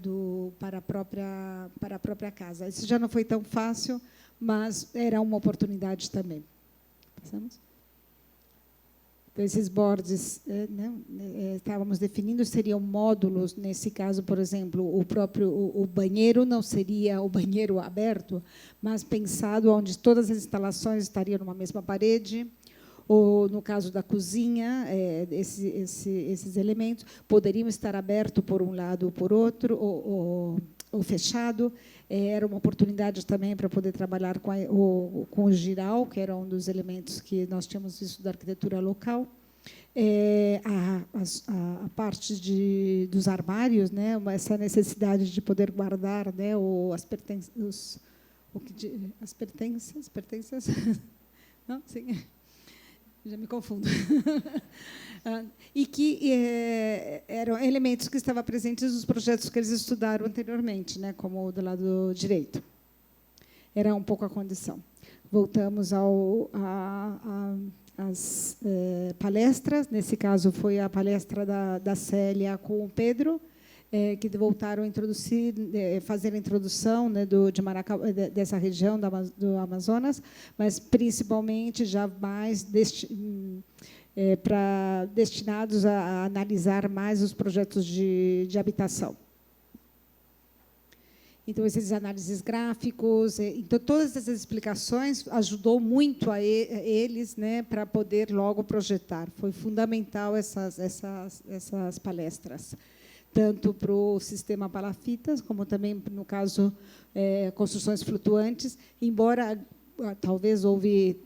para a própria casa. Isso já não foi tão fácil, mas era uma oportunidade também. Passamos? Então, esses bordes, estávamos definindo, seriam módulos, nesse caso, por exemplo, o banheiro não seria o banheiro aberto, mas pensado onde todas as instalações estariam numa mesma parede, ou, no caso da cozinha, esses elementos poderiam estar abertos por um lado ou por outro, ou fechado. Era uma oportunidade também para poder trabalhar com o giral, que era um dos elementos que nós tínhamos visto da arquitetura local. A parte dos armários, né, essa necessidade de poder guardar, né, as pertences, não, sim, já me confundo. E que eram elementos que estavam presentes nos projetos que eles estudaram anteriormente, né, como o do lado direito. Era um pouco a condição. Voltamos às palestras. Nesse caso, foi a palestra da Célia com o Pedro, que voltaram a introduzir, fazer a introdução, né, de Maracau, dessa região do Amazonas, mas principalmente já mais destinados a analisar mais os projetos de habitação. Então, esses análises gráficos, então, todas essas explicações ajudou muito a eles, né, para poder logo projetar. Foi fundamental essas palestras, tanto para o sistema palafitas, como também, no caso, construções flutuantes, embora talvez houve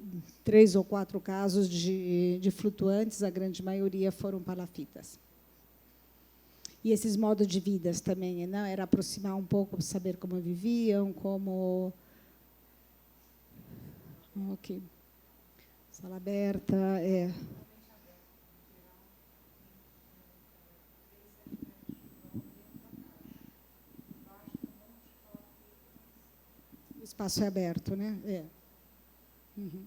3 ou 4 casos de flutuantes, a grande maioria foram palafitas. E esses modos de vida também, não? Era aproximar um pouco, saber como viviam, como... Ok. Sala aberta, O espaço é aberto, né? Uhum.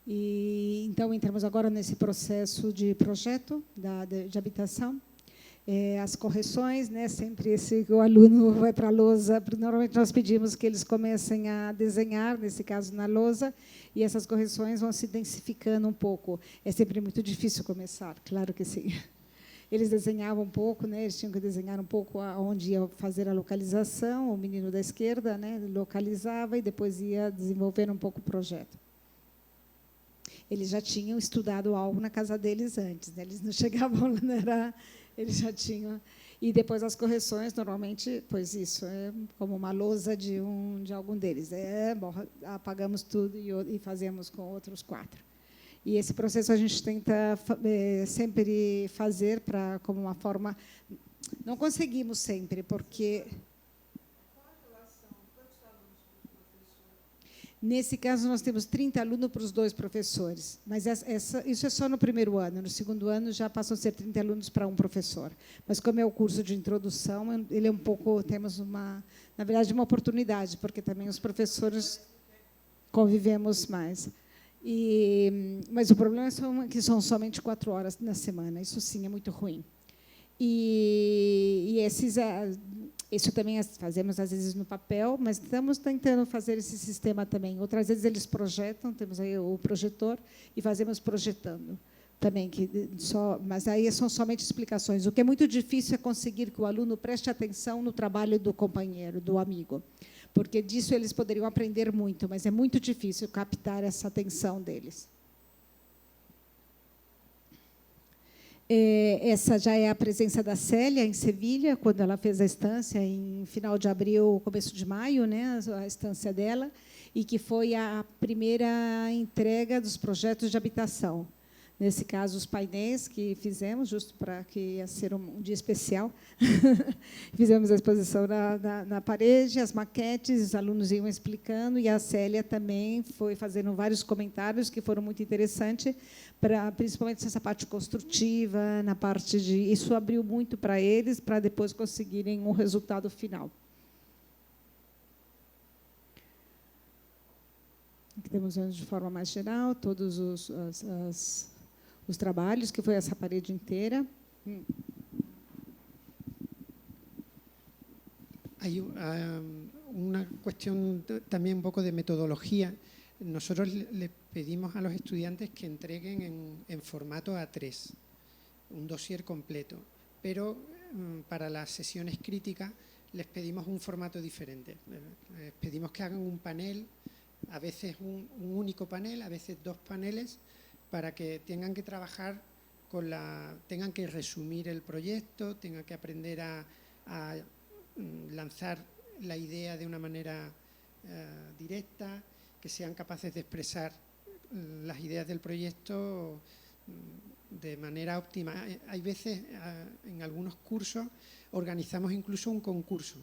E, então, entramos agora nesse processo de projeto de habitação. As correções, né, sempre o aluno vai para a lousa, normalmente nós pedimos que eles comecem a desenhar, nesse caso na lousa, e essas correções vão se densificando um pouco. É sempre muito difícil começar, claro que sim. Eles desenhavam um pouco, né, eles tinham que desenhar um pouco onde ia fazer a localização, o menino da esquerda, né, localizava e depois ia desenvolver um pouco o projeto. Eles já tinham estudado algo na casa deles antes, né, eles não chegavam lá, não era... Eles já tinham. E depois as correções, normalmente, pois isso, é como uma lousa de algum deles. Bom, apagamos tudo e fazemos com outros 4. E esse processo a gente tenta sempre fazer como uma forma... Não conseguimos sempre, porque... Nesse caso, nós temos 30 alunos para os 2 professores, mas isso é só no primeiro ano. No segundo ano, já passam a ser 30 alunos para um professor. Mas, como é o curso de introdução, ele é um pouco... Temos, na verdade, uma oportunidade, porque também os professores convivemos mais. Mas o problema é que são somente 4 horas na semana. Isso, sim, é muito ruim. Isso também fazemos, às vezes, no papel, mas estamos tentando fazer esse sistema também. Outras vezes, eles projetam, temos aí o projetor, e fazemos projetando também. Mas aí são somente explicações. O que é muito difícil é conseguir que o aluno preste atenção no trabalho do companheiro, do amigo, porque disso eles poderiam aprender muito, mas é muito difícil captar essa atenção deles. Essa já é a presença da Célia em Sevilha, quando ela fez a estância em final de abril, começo de maio, né, a estância dela, e que foi a primeira entrega dos projetos de habitação. Nesse caso, os painéis que fizemos, justo para que ia ser um dia especial, fizemos a exposição na parede, as maquetes, os alunos iam explicando, e a Célia também foi fazendo vários comentários que foram muito interessantes, principalmente nessa parte construtiva, na parte de... Isso abriu muito para eles, para depois conseguirem um resultado final. Aqui temos, de forma mais geral, todos os trabalhos, que foi essa parede inteira. Hay una cuestión también un poco de metodología. Nosotros le pedimos a los estudiantes que entreguen en formato A3, un dossier completo, pero para las sesiones críticas les pedimos un formato diferente. Les pedimos que hagan un panel, a veces un único panel, a veces 2 paneles, para que tengan que trabajar tengan que resumir el proyecto, tengan que aprender a lanzar la idea de una manera directa, que sean capaces de expresar las ideas del proyecto de manera óptima. Hay veces, en algunos cursos, organizamos incluso un concurso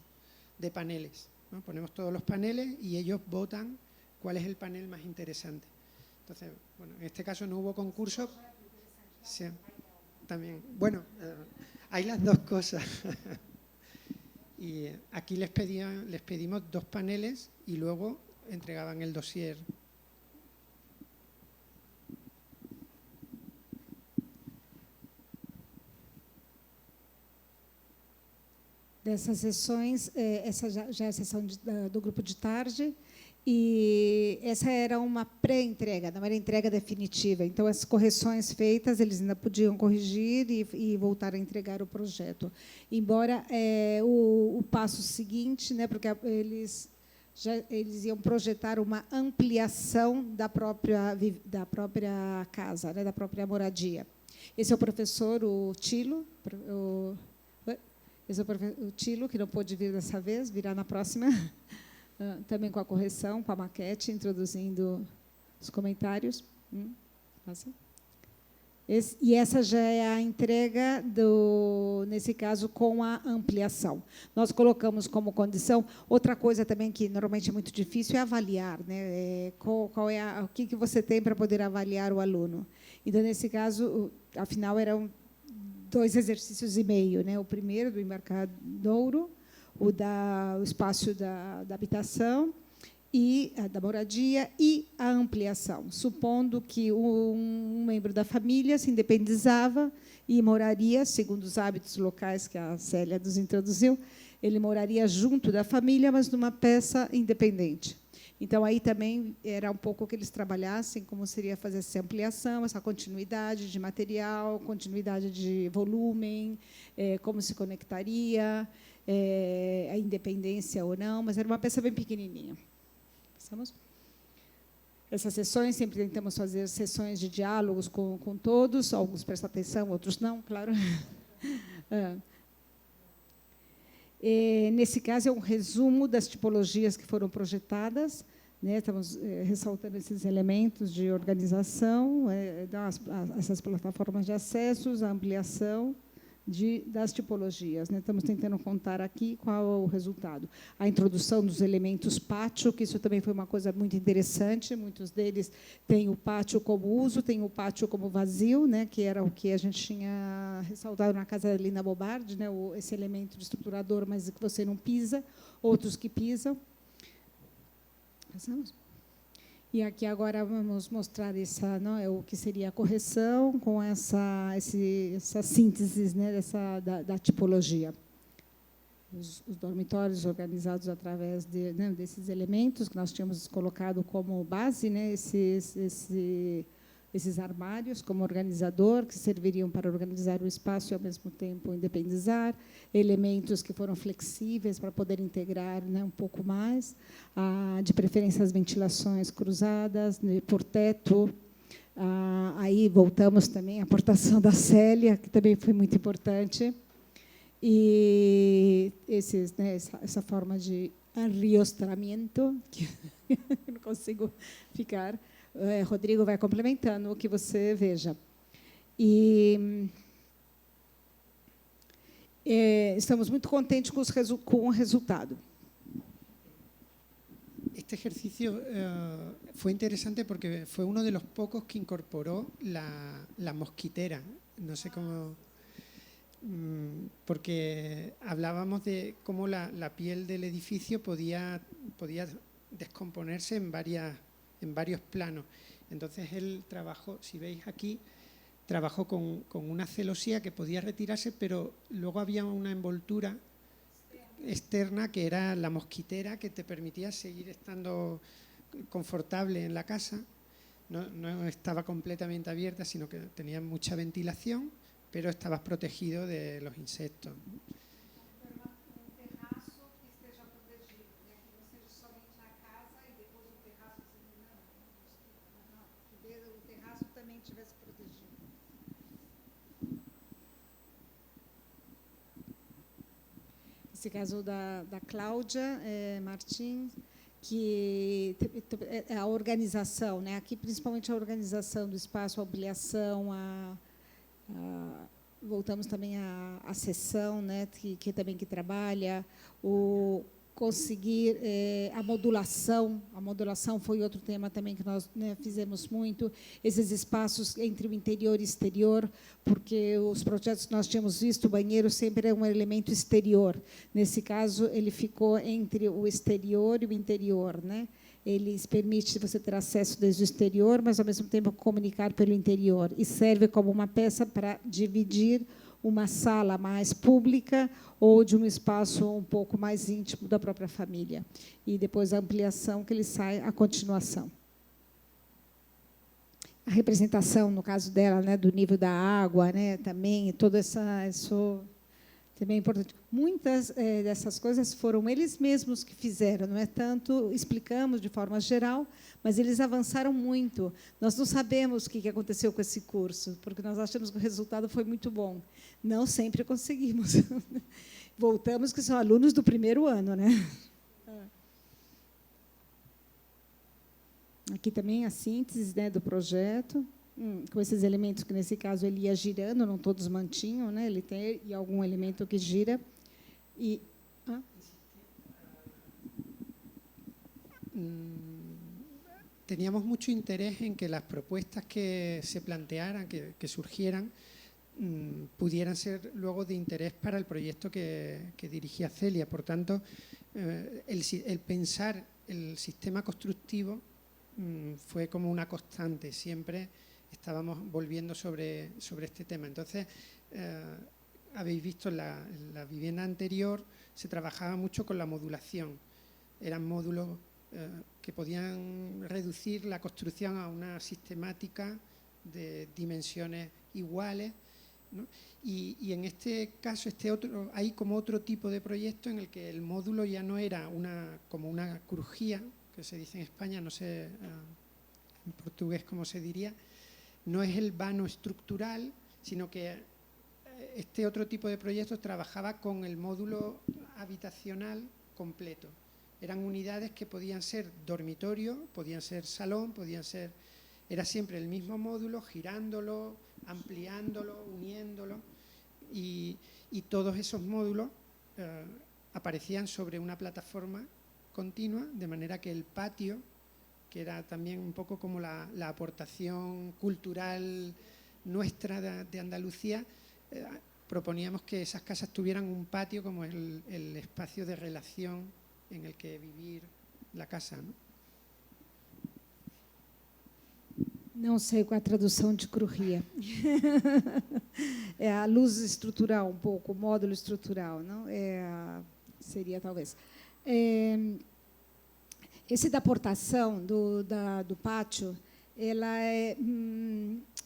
de paneles, ¿no? Ponemos todos los paneles y ellos votan cuál es el panel más interesante. Entonces, bueno, en este caso no hubo concurso. Sí, también. Bueno, hay las dos cosas. Y aquí les pedimos 2 paneles y luego entregaban el dossier. Dessas sessões, essa já é a sessão do grupo de tarde, e essa era uma pré-entrega, não era entrega definitiva. Então, as correções feitas, eles ainda podiam corrigir e voltar a entregar o projeto. Embora o passo seguinte, né, porque eles iam projetar uma ampliação da própria casa, né, da própria moradia. Esse é o professor, o Tilo, esse é o Tilo, que não pôde vir dessa vez, virá na próxima. Também com a correção, com a maquete, introduzindo os comentários. E essa já é a entrega, nesse caso, com a ampliação. Nós colocamos como condição, outra coisa também que normalmente é muito difícil é avaliar, né? O que você tem para poder avaliar o aluno. Então, nesse caso, afinal, eram 2 exercícios e meio, né? O primeiro, do embarcadouro, o espaço da habitação e da moradia e a ampliação, supondo que um membro da família se independizava e moraria, segundo os hábitos locais que a Célia nos introduziu, ele moraria junto da família, mas numa peça independente. Então, aí também era um pouco que eles trabalhassem como seria fazer essa ampliação, essa continuidade de material, continuidade de volume, como se conectaria, a independência ou não, mas era uma peça bem pequenininha. Passamos? Essas sessões, sempre tentamos fazer sessões de diálogos com todos, alguns prestam atenção, outros não, claro. Nesse caso, é um resumo das tipologias que foram projetadas, né? Estamos ressaltando esses elementos de organização, essas plataformas de acessos, a ampliação das tipologias, né? Estamos tentando contar aqui qual é o resultado. A introdução dos elementos pátio, que isso também foi uma coisa muito interessante, muitos deles têm o pátio como uso, têm o pátio como vazio, né? Que era o que a gente tinha ressaltado na casa da Lina Bobardi, né? Esse elemento de estruturador, mas que você não pisa, outros que pisam. Passamos? E aqui agora vamos mostrar o que seria a correção com essa síntese, né, da tipologia. Os dormitórios organizados através desses elementos que nós tínhamos colocado como base, né, esses armários como organizador, que serviriam para organizar o espaço e, ao mesmo tempo, independizar, elementos que foram flexíveis para poder integrar, né, um pouco mais, de preferência as ventilações cruzadas, por teto. Aí voltamos também à aportação da Célia, que também foi muito importante. E essa forma de enriostramento, que eu não consigo ficar... Rodrigo vai complementando o que você veja. E estamos muito contentes com o resultado. Este ejercicio fue interesante porque fue uno de los pocos que incorporó la mosquitera. No sé cómo... porque hablábamos de cómo la piel del edificio podía descomponerse en varios planos. Entonces él trabajó, si veis aquí, trabajó con una celosía que podía retirarse, pero luego había una envoltura externa que era la mosquitera, que te permitía seguir estando confortable en la casa. No estaba completamente abierta, sino que tenía mucha ventilación, pero estabas protegido de los insectos. Esse caso da Cláudia Martins, que é a organização, né? Aqui principalmente a organização do espaço, a ampliação, voltamos também à sessão, né? Que também trabalha, o conseguir a modulação foi outro tema também que nós, né, fizemos muito, esses espaços entre o interior e exterior, porque os projetos que nós tínhamos visto, o banheiro sempre é um elemento exterior. Nesse caso, ele ficou entre o exterior e o interior, né? Ele permite você ter acesso desde o exterior, mas, ao mesmo tempo, comunicar pelo interior, e serve como uma peça para dividir uma sala mais pública ou de um espaço um pouco mais íntimo da própria família. E depois a ampliação, que ele sai a continuação. A representação, no caso dela, né, do nível da água, né, também, todo isso também é importante. Muitas dessas coisas foram eles mesmos que fizeram, não é tanto, explicamos de forma geral, mas eles avançaram muito. Nós não sabemos o que aconteceu com esse curso, porque nós achamos que o resultado foi muito bom. Não sempre conseguimos. Voltamos que são alunos do primeiro ano, né? Aqui também a síntese, né, do projeto, com esses elementos que, nesse caso, ele ia girando, não todos mantinham, né? Ele tem algum elemento que gira. E teníamos mucho interés en que las propuestas que se plantearan, que surgieran, pudieran ser luego de interés para el proyecto que dirigía Celia. Por tanto, el pensar el sistema constructivo fue como una constante. Siempre estábamos volviendo sobre este tema. Entonces, habéis visto en la vivienda anterior se trabajaba mucho con la modulación. Eran módulos que podían reducir la construcción a una sistemática de dimensiones iguales, ¿no? Y en este caso, hay como otro tipo de proyecto en el que el módulo ya no era como una crujía, que se dice en España, no sé en portugués cómo se diría, no es el vano estructural, sino que este otro tipo de proyectos trabajaba con el módulo habitacional completo. Eran unidades que podían ser dormitorio, podían ser salón, era siempre el mismo módulo, girándolo, ampliándolo, uniéndolo, y todos esos módulos aparecían sobre una plataforma continua, de manera que el patio, que era también un poco como la aportación cultural nuestra de Andalucía, proponíamos que esas casas tuvieran un patio como el espacio de relación en el que vivir la casa, ¿no? Não sei qual a tradução de crujía. É a luz estrutural, um pouco, o módulo estrutural, não? Seria, talvez. Esse da aportação do pátio, ela é...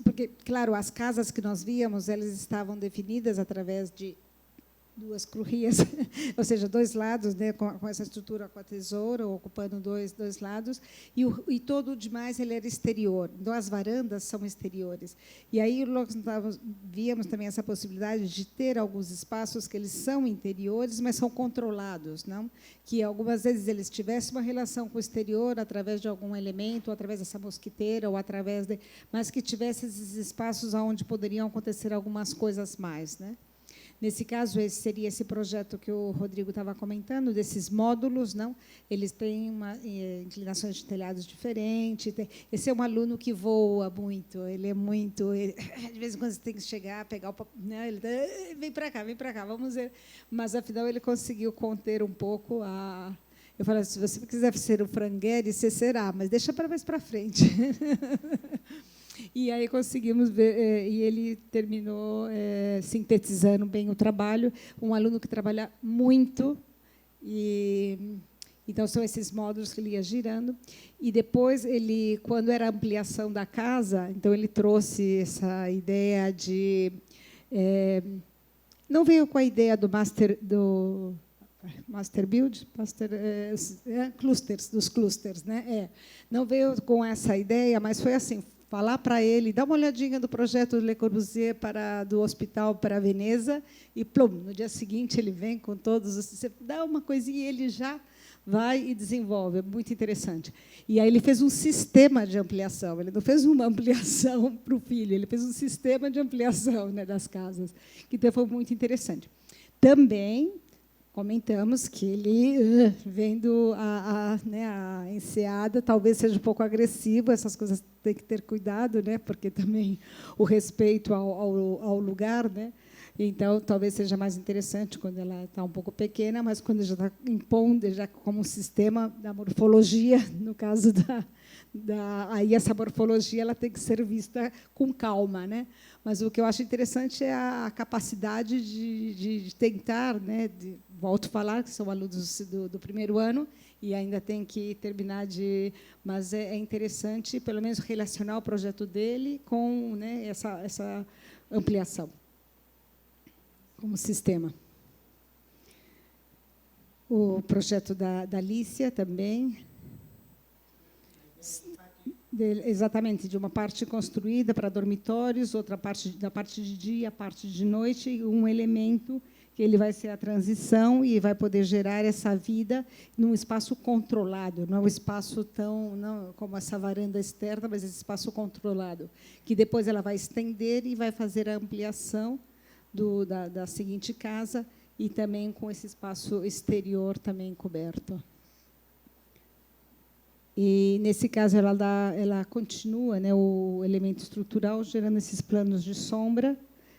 porque, claro, as casas que nós víamos, elas estavam definidas através duas crujias, ou seja, dois lados, né, com essa estrutura com a tesoura, ocupando dois lados, e todo o demais ele era exterior. Então, as varandas são exteriores. E aí nós víamos também essa possibilidade de ter alguns espaços que eles são interiores, mas são controlados, não? Que algumas vezes eles tivessem uma relação com o exterior através de algum elemento, ou através dessa mosquiteira, ou através de, mas que tivesse esses espaços onde poderiam acontecer algumas coisas mais, né? Nesse caso, esse seria esse projeto que o Rodrigo estava comentando, desses módulos, não? Eles têm inclinações de telhados diferentes. Esse é um aluno que voa muito, ele é muito... de vez em quando você tem que chegar, pegar o... Né? Ele vem para cá, vamos ver. Mas, afinal, ele conseguiu conter um pouco a... Eu falei, se você quiser ser o Frangueri, você será, mas deixa para mais para frente. E aí conseguimos ver, e ele terminou sintetizando bem o trabalho, um aluno que trabalha muito, e então são esses módulos que ele ia girando, e depois ele, quando era a ampliação da casa, então ele trouxe essa ideia de não veio com a ideia do Master Build, clusters, dos clusters, né? Não veio com essa ideia, mas foi assim, falar para ele, dá uma olhadinha do projeto do Le Corbusier do hospital para Veneza, e plum, no dia seguinte ele vem com todos os... Você dá uma coisinha e ele já vai e desenvolve, é muito interessante. E aí ele fez um sistema de ampliação, ele não fez uma ampliação para o filho, ele fez um sistema de ampliação, né, das casas, que então foi muito interessante. Também comentamos que ele, vendo a enseada, talvez seja um pouco agressivo, essas coisas tem que ter cuidado, né, porque também o respeito ao lugar, né? Então, talvez seja mais interessante quando ela está um pouco pequena, mas quando já está impondo, já como um sistema da morfologia, no caso aí essa morfologia ela tem que ser vista com calma, né? Mas o que eu acho interessante é a capacidade de tentar, né? Volto a falar que são alunos do primeiro ano e ainda tem que terminar mas é interessante, pelo menos, relacionar o projeto dele com, né, essa ampliação como sistema. O projeto da Alicia também. Exatamente, de uma parte construída para dormitórios, outra parte da parte de dia, parte de noite, e um elemento que ele vai ser a transição e vai poder gerar essa vida num espaço controlado, não é um espaço não como essa varanda externa, mas esse espaço controlado, que depois ela vai estender e vai fazer a ampliação da seguinte casa e também com esse espaço exterior também coberto. E, nesse caso, ela continua, né, o elemento estrutural, gerando esses planos de sombra,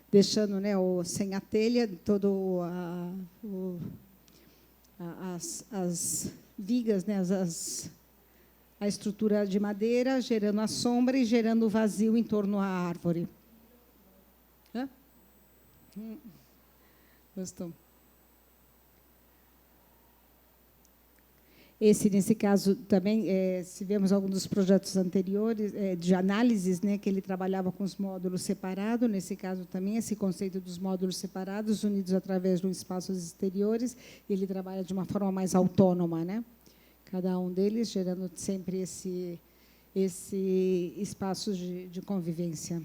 deixando, né, sem a telha, todo as vigas, né, a estrutura de madeira, gerando a sombra e gerando o vazio em torno à árvore. Hã? Gostou? Nesse caso, também, se vemos alguns dos projetos anteriores, de análises, né, que ele trabalhava com os módulos separados, nesse caso também, esse conceito dos módulos separados, unidos através de espaços exteriores, ele trabalha de uma forma mais autônoma, né? Cada um deles gerando sempre esse espaço de convivência.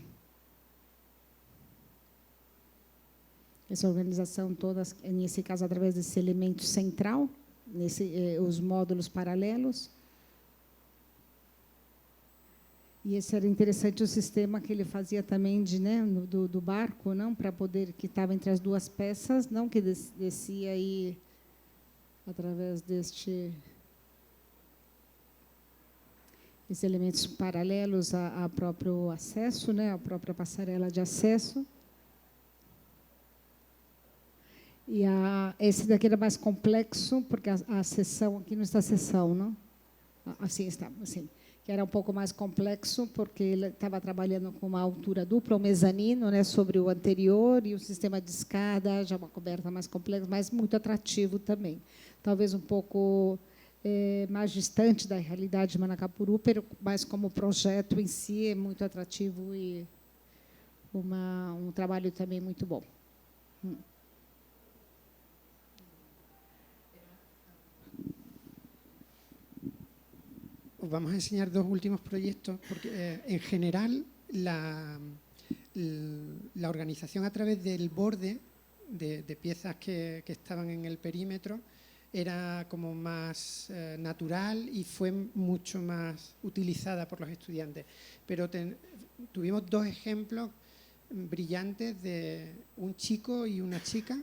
Essa organização toda, nesse caso, através desse elemento central, os módulos paralelos. E esse era interessante o sistema que ele fazia também do barco, não, para poder, que estava entre as duas peças, não, que descia aí através esses elementos paralelos a próprio acesso, né, a própria passarela de acesso. E esse daqui era mais complexo, porque a seção, aqui não está a seção, não? Assim está, assim. Que era um pouco mais complexo, porque ele estava trabalhando com uma altura dupla, um mezanino, né, sobre o anterior, e um sistema de escada, já uma coberta mais complexa, mas muito atrativo também. Talvez um pouco mais distante da realidade de Manacapuru, mas como projeto em si é muito atrativo e um trabalho também muito bom. os vamos a enseñar dos últimos proyectos, porque en general la organización a través del borde de piezas que estaban en el perímetro era como más natural y fue mucho más utilizada por los estudiantes. Pero tuvimos dos ejemplos brillantes de un chico y una chica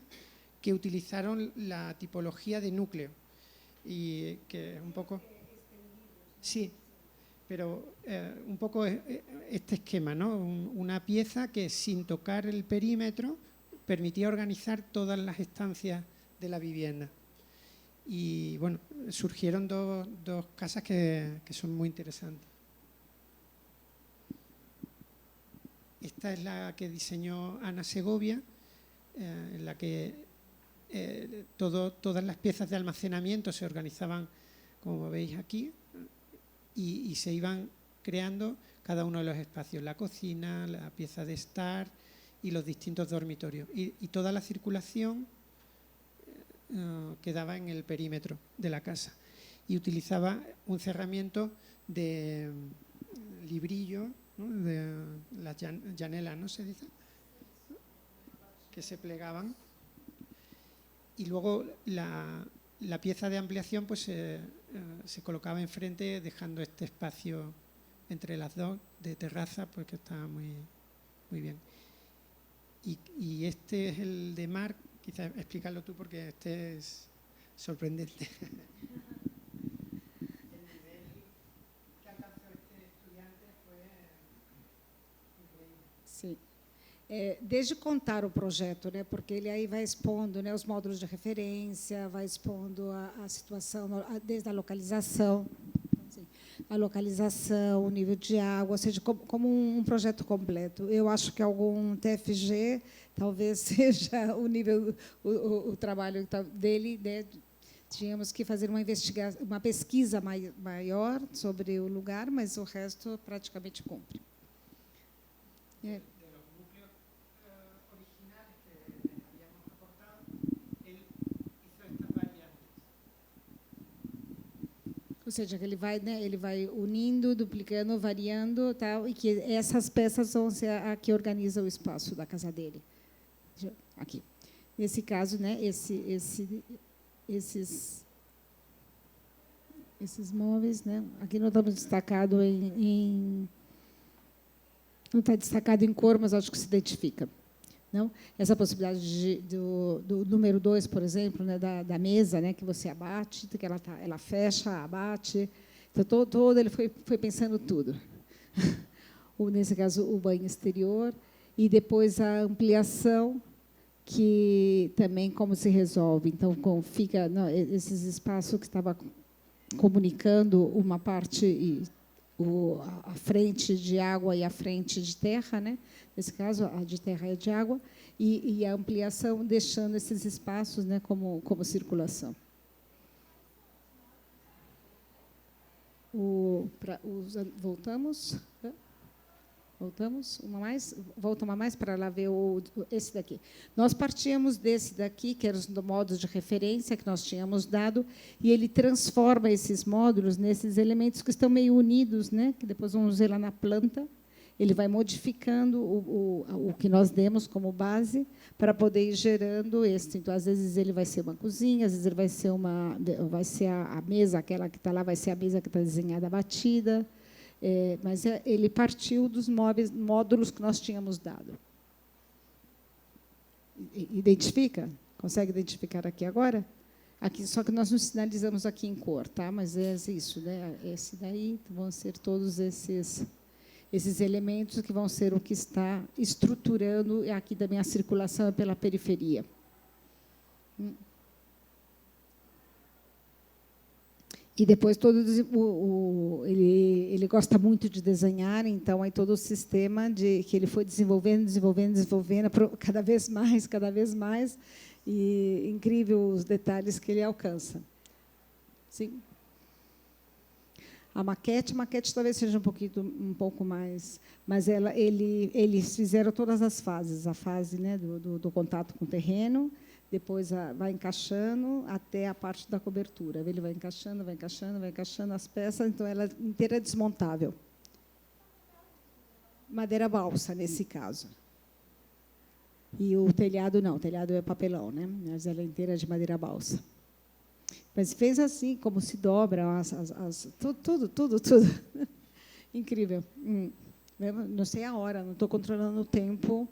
que utilizaron la tipología de núcleo y que un poco... Sí, pero un poco este esquema, ¿no? Una pieza que sin tocar el perímetro permitía organizar todas las estancias de la vivienda. Y bueno, surgieron dos casas que son muy interesantes. Esta es la que diseñó Ana Segovia, en la que todas las piezas de almacenamiento se organizaban, como veis aquí, y se iban creando cada uno de los espacios, la cocina, la pieza de estar y los distintos dormitorios. Y toda la circulación quedaba en el perímetro de la casa. Y utilizaba un cerramiento de librillo, ¿no? De las llanelas, ¿no se dice? Que se plegaban. Y luego la pieza de ampliación pues se colocaba enfrente, dejando este espacio entre las dos de terraza, pues que estaba muy bien. Y este es el de Marc, quizás explícalo tú porque este es sorprendente. El nivel que alcanzó este estudiante fue increíble. Sim. Desde contar o projeto, né, porque ele aí vai expondo, né, os módulos de referência, vai expondo a situação, desde a localização, assim, a localização, o nível de água, ou seja, como um projeto completo. Eu acho que algum TFG talvez seja o nível, o trabalho dele, né, tínhamos que fazer uma pesquisa maior sobre o lugar, mas o resto praticamente cumpre. É. Ou seja, que ele vai unindo, duplicando, variando, tal, e que essas peças vão ser a que organiza o espaço da casa dele. Aqui. Nesse caso, né, esses móveis, né, aqui não estamos destacado não está destacado em cor, mas acho que se identifica. Não? Essa possibilidade do número 2, por exemplo, né, da mesa, né, que você abate, que ela fecha, abate. Então, todo ele foi pensando tudo. Nesse caso, o banho exterior. E depois a ampliação, que também como se resolve. Então, fica esses espaços que estava comunicando uma parte, a frente de água e a frente de terra, né? Nesse caso, a de terra é de água, e a ampliação deixando esses espaços, né, como circulação. Voltamos? Voltamos? Volta uma mais para lá ver esse daqui. Nós partíamos desse daqui, que eram os módulos de referência que nós tínhamos dado, e ele transforma esses módulos nesses elementos que estão meio unidos, né, que depois vamos ver lá na planta. Ele vai modificando o que nós demos como base para poder ir gerando esse. Então, às vezes, ele vai ser uma cozinha, às vezes, ele vai ser a mesa, aquela que está lá, vai ser a mesa que está desenhada, batida. Mas ele partiu dos módulos que nós tínhamos dado. Identifica? Consegue identificar aqui agora? Aqui, só que nós não sinalizamos aqui em cor, tá? Mas é isso, né? Esse daí vão ser todos esses elementos que vão ser o que está estruturando, aqui também a circulação é pela periferia. E depois ele gosta muito de desenhar, então aí todo o sistema que ele foi desenvolvendo, cada vez mais, e incrível os detalhes que ele alcança. Sim. A maquete talvez seja um pouco mais, mas eles fizeram todas as fases, a fase, né, do contato com o terreno, depois vai encaixando até a parte da cobertura. Ele vai encaixando as peças, então ela inteira é desmontável. Madeira balsa, nesse caso. E o telhado não, o telhado é papelão, né? Mas ela é inteira de madeira balsa. Mas fez assim, como se dobra, tudo. Incrível. Não sei a hora, não estou controlando o tempo.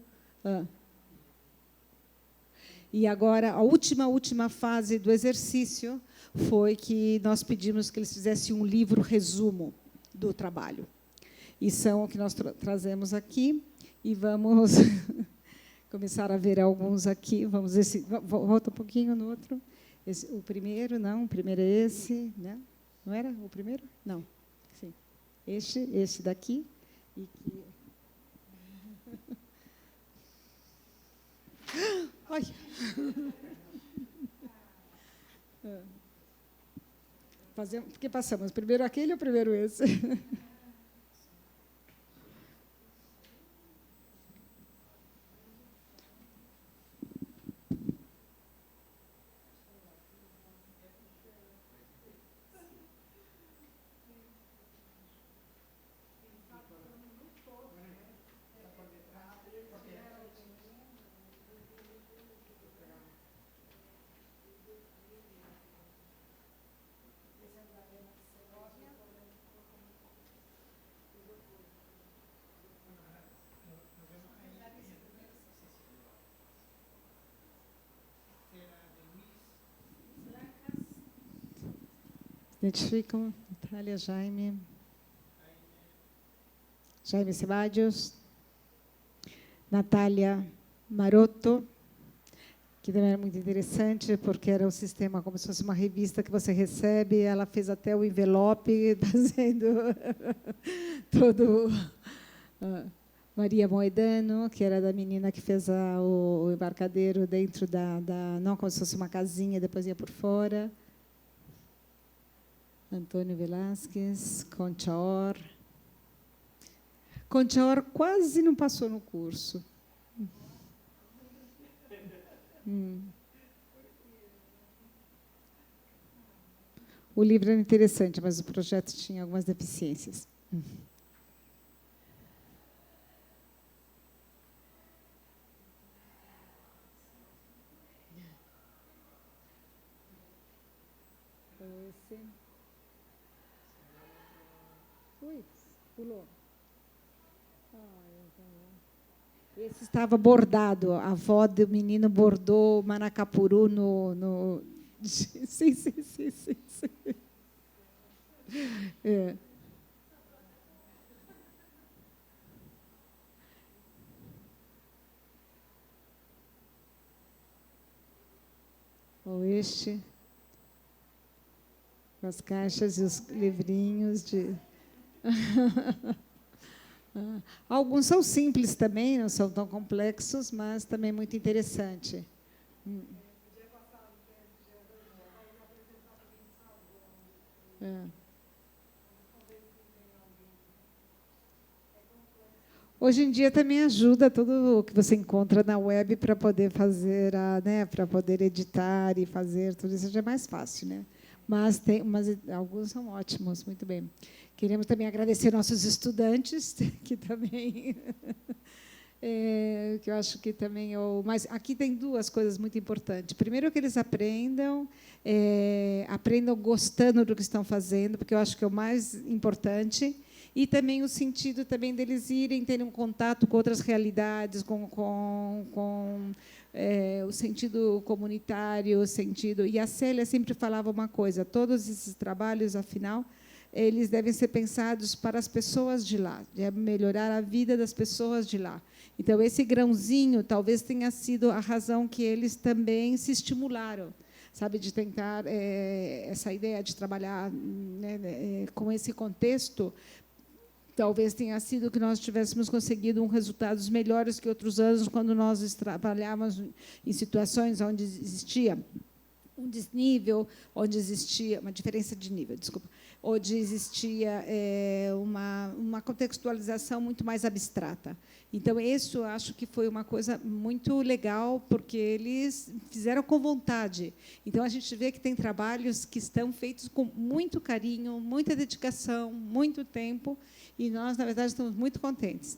E agora, a última fase do exercício foi que nós pedimos que eles fizessem um livro resumo do trabalho. E são o que nós trazemos aqui. E vamos começar a ver alguns aqui. Vamos ver se... Volta um pouquinho no outro. O primeiro, não. O primeiro é esse. Né? Não era o primeiro? Não. Sim. Este daqui. E que... Ai. Porque passamos primeiro aquele ou primeiro esse? Identificam? Natália, Jaime Sebadios, Natália Marotto, que também era muito interessante, porque era um sistema como se fosse uma revista que você recebe, ela fez até o envelope, fazendo todo... Maria Moedano, que era da menina que fez o embarcadeiro dentro não como se fosse uma casinha, depois ia por fora. Antônio Velasquez, Concha Or. Concha Or quase não passou no curso. O livro era interessante, mas o projeto tinha algumas deficiências. Ui, pulou. Esse estava bordado. A avó do menino bordou Manacapuru no... Sim. É. Ou este, com as caixas e os livrinhos de... Alguns são simples também, não são tão complexos, mas também muito interessante. Hoje em dia também ajuda tudo o que você encontra na web para poder fazer, para poder editar e fazer tudo isso já é mais fácil, né? Mas alguns são ótimos, muito bem. Queremos também agradecer nossos estudantes, que também, que eu acho que também... Mas aqui tem duas coisas muito importantes. Primeiro, que eles aprendam gostando do que estão fazendo, porque eu acho que é o mais importante, e também o sentido também deles terem um contato com outras realidades, com o sentido comunitário, o sentido... E a Célia sempre falava uma coisa, todos esses trabalhos, afinal, eles devem ser pensados para as pessoas de lá, de melhorar a vida das pessoas de lá. Então, esse grãozinho talvez tenha sido a razão que eles também se estimularam, sabe, de tentar essa ideia de trabalhar, né, com esse contexto. Talvez tenha sido que nós tivéssemos conseguido resultados melhores que outros anos, quando nós trabalhávamos em situações onde existia um desnível, onde existia uma diferença de nível, desculpa, onde existia uma contextualização muito mais abstrata. Então, isso eu acho que foi uma coisa muito legal, porque eles fizeram com vontade. Então, a gente vê que tem trabalhos que estão feitos com muito carinho, muita dedicação, muito tempo, e nós, na verdade, estamos muito contentes.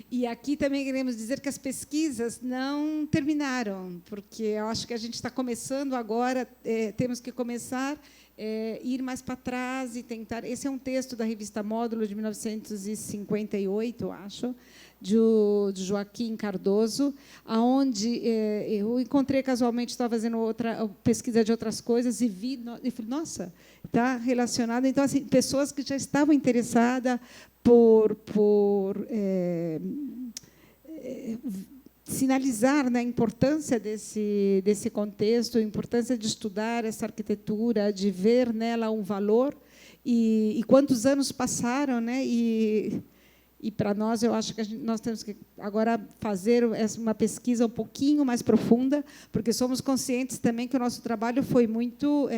E aqui também queremos dizer que as pesquisas não terminaram, porque eu acho que a gente está começando agora, temos que começar ir mais para trás e tentar. Esse é um texto da revista Módulo de 1958, acho, de Joaquim Cardoso, aonde eu encontrei casualmente, estava fazendo outra pesquisa de outras coisas e vi e falei, nossa, está relacionado. Então, assim, pessoas que já estavam interessadas por sinalizar, né, a importância desse contexto, a importância de estudar essa arquitetura, de ver nela um valor, e quantos anos passaram, né? E para nós, eu acho que nós temos que agora fazer uma pesquisa um pouquinho mais profunda, porque somos conscientes também que o nosso trabalho foi muito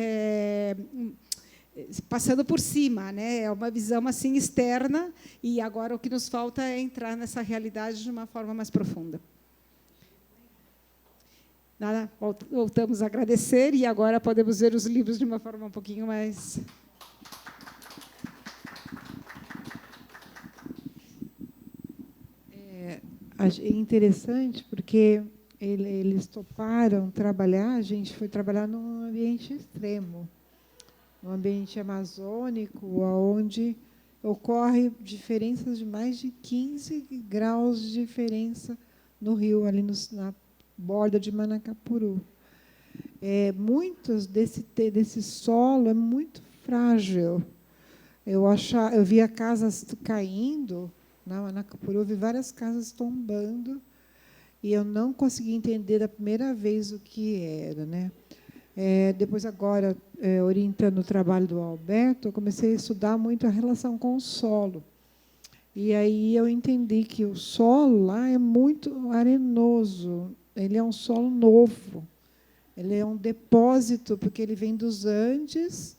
passando por cima, né? É uma visão assim externa, e agora o que nos falta é entrar nessa realidade de uma forma mais profunda. Nada, voltamos a agradecer, e agora podemos ver os livros de uma forma um pouquinho mais... É interessante, porque eles toparam trabalhar, a gente foi trabalhar num ambiente extremo, num ambiente amazônico, onde ocorre diferenças de mais de 15 graus de diferença no rio, ali na borda de Manacapuru. Muitos desse solo é muito frágil. Eu via casas caindo na Manacapuru, eu vi várias casas tombando, e eu não consegui entender da primeira vez o que era, né? Depois, agora, orientando o trabalho do Alberto, eu comecei a estudar muito a relação com o solo. E aí eu entendi que o solo lá é muito arenoso, ele é um solo novo, ele é um depósito, porque ele vem dos Andes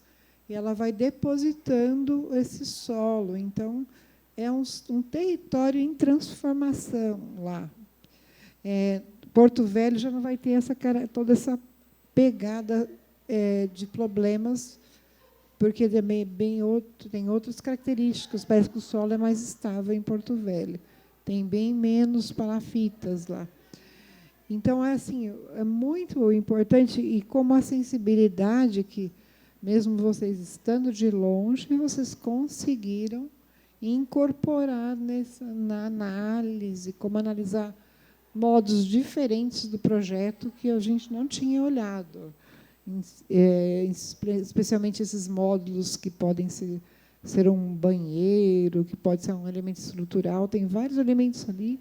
e ela vai depositando esse solo. Então, é um território em transformação lá. Porto Velho já não vai ter toda essa pegada de problemas, porque também tem outras características. Parece que o solo é mais estável em Porto Velho. Tem bem menos palafitas lá. Então, assim, é muito importante, e como a sensibilidade que, mesmo vocês estando de longe, vocês conseguiram incorporar na análise, como analisar modos diferentes do projeto que a gente não tinha olhado, especialmente esses módulos que podem ser um banheiro, que pode ser um elemento estrutural, tem vários elementos ali.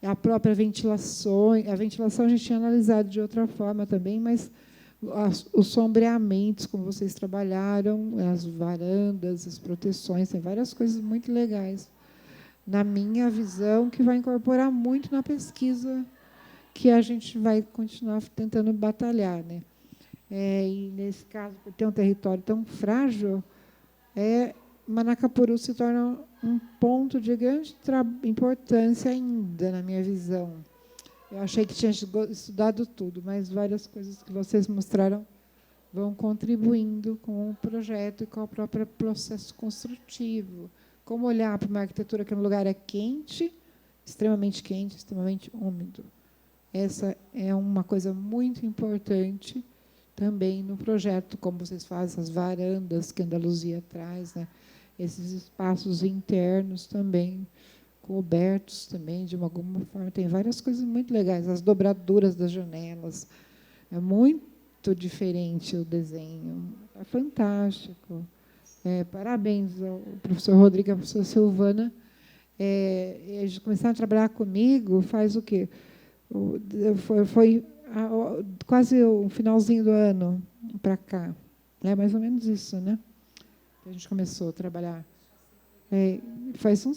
A própria ventilação, a gente tinha analisado de outra forma também, mas os sombreamentos, como vocês trabalharam, as varandas, as proteções, tem várias coisas muito legais, na minha visão, que vai incorporar muito na pesquisa que a gente vai continuar tentando batalhar, né? E, nesse caso, por ter um território tão frágil, Manacapuru se torna um ponto de grande importância ainda, na minha visão. Eu achei que tinha estudado tudo, mas várias coisas que vocês mostraram vão contribuindo com o projeto e com o próprio processo construtivo. Como olhar para uma arquitetura que no lugar é quente, extremamente úmido. Essa é uma coisa muito importante também no projeto, como vocês fazem as varandas que a Andaluzia traz, né? Esses espaços internos também, cobertos também, de alguma forma. Tem várias coisas muito legais. As dobraduras das janelas. É muito diferente o desenho. É fantástico. Parabéns ao professor Rodrigo e à professora Silvana. Eles começaram a trabalhar comigo faz o quê? Foi quase o finalzinho do ano para cá. É mais ou menos isso, né? A gente começou a trabalhar. Faz um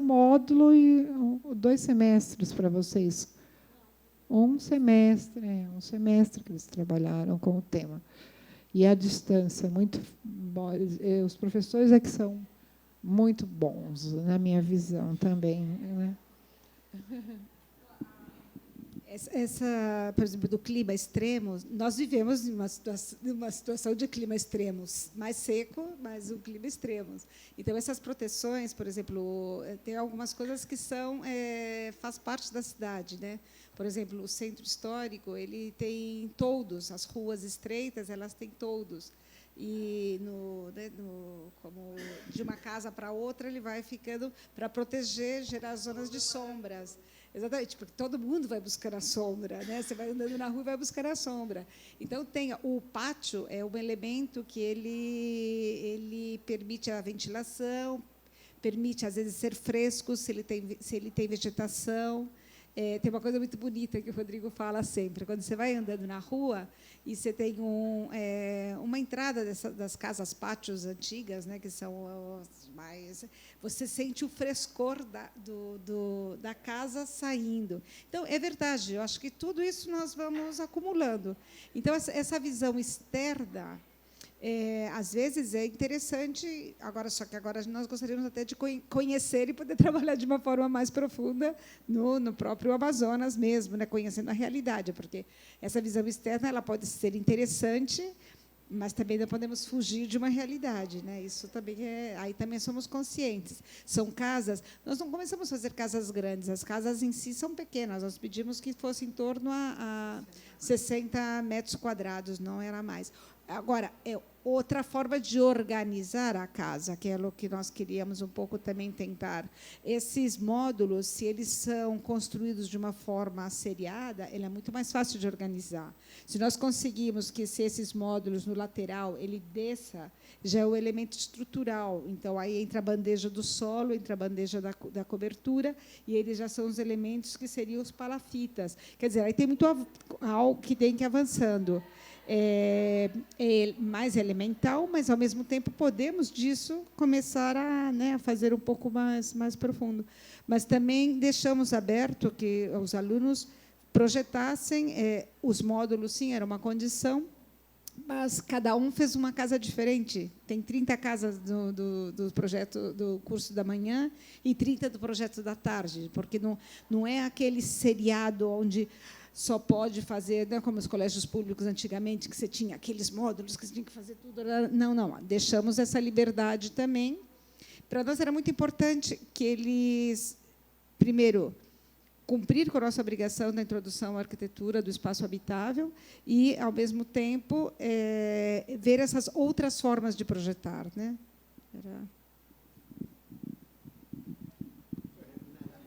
módulo e 2 semestres para vocês. um semestre que eles trabalharam com o tema. E a distância, muito bom. Os professores é que são muito bons, na minha visão também, né? Por exemplo, do clima extremo, nós vivemos uma situação de clima extremos, mais seco, mas o clima extremos. Então, essas proteções, por exemplo, tem algumas coisas que faz parte da cidade, né? Por exemplo, o centro histórico, ele tem toldos, as ruas estreitas, elas têm toldos. E como de uma casa para outra, ele vai ficando para proteger, gerar zonas de sombras. Exatamente, porque todo mundo vai buscar a sombra, né? Você vai andando na rua e vai buscar a sombra. Então, o pátio é um elemento que ele permite a ventilação, permite, às vezes, ser fresco, se ele tem vegetação. Tem uma coisa muito bonita que o Rodrigo fala sempre. Quando você vai andando na rua e você tem uma entrada das casas pátios antigas, né, que são as mais... Você sente o frescor da casa saindo. Então, é verdade, eu acho que tudo isso nós vamos acumulando. Então, essa visão externa... às vezes é interessante, só que agora nós gostaríamos até de conhecer e poder trabalhar de uma forma mais profunda no próprio Amazonas mesmo, né, conhecendo a realidade, porque essa visão externa ela pode ser interessante, mas também não podemos fugir de uma realidade, né? Isso também aí também somos conscientes. São casas, nós não começamos a fazer casas grandes, as casas em si são pequenas, nós pedimos que fosse em torno a 60 metros quadrados, não era mais. Agora, é outra forma de organizar a casa, que é o que nós queríamos um pouco também tentar. Esses módulos, se eles são construídos de uma forma seriada, ele é muito mais fácil de organizar. Se nós conseguimos que esses módulos no lateral, ele desça, já é o elemento estrutural. Então, aí entra a bandeja do solo, entra a bandeja da cobertura, e eles já são os elementos que seriam os palafitas. Quer dizer, aí tem muito algo que tem que ir avançando. É mais elemental, mas, ao mesmo tempo, podemos, disso, começar a fazer um pouco mais profundo. Mas também deixamos aberto que os alunos projetassem, os módulos, sim, era uma condição, mas cada um fez uma casa diferente. Tem 30 casas do projeto do curso da manhã e 30 do projeto da tarde, porque não é aquele seriado onde só pode fazer, né, como os colégios públicos antigamente, que você tinha aqueles módulos que você tinha que fazer tudo. Não. Deixamos essa liberdade também. Para nós era muito importante que eles, primeiro, cumprir com a nossa obrigação da introdução à arquitetura do espaço habitável e, ao mesmo tempo, ver essas outras formas de projetar, né?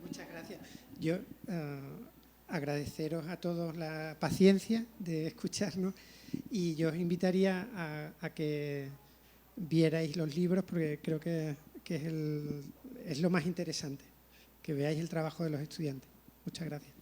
Muchas gracias. Yo agradeceros a todos la paciencia de escucharnos y yo os invitaría a que vierais los libros, porque creo que es lo más interesante, que veáis el trabajo de los estudiantes. Muchas gracias.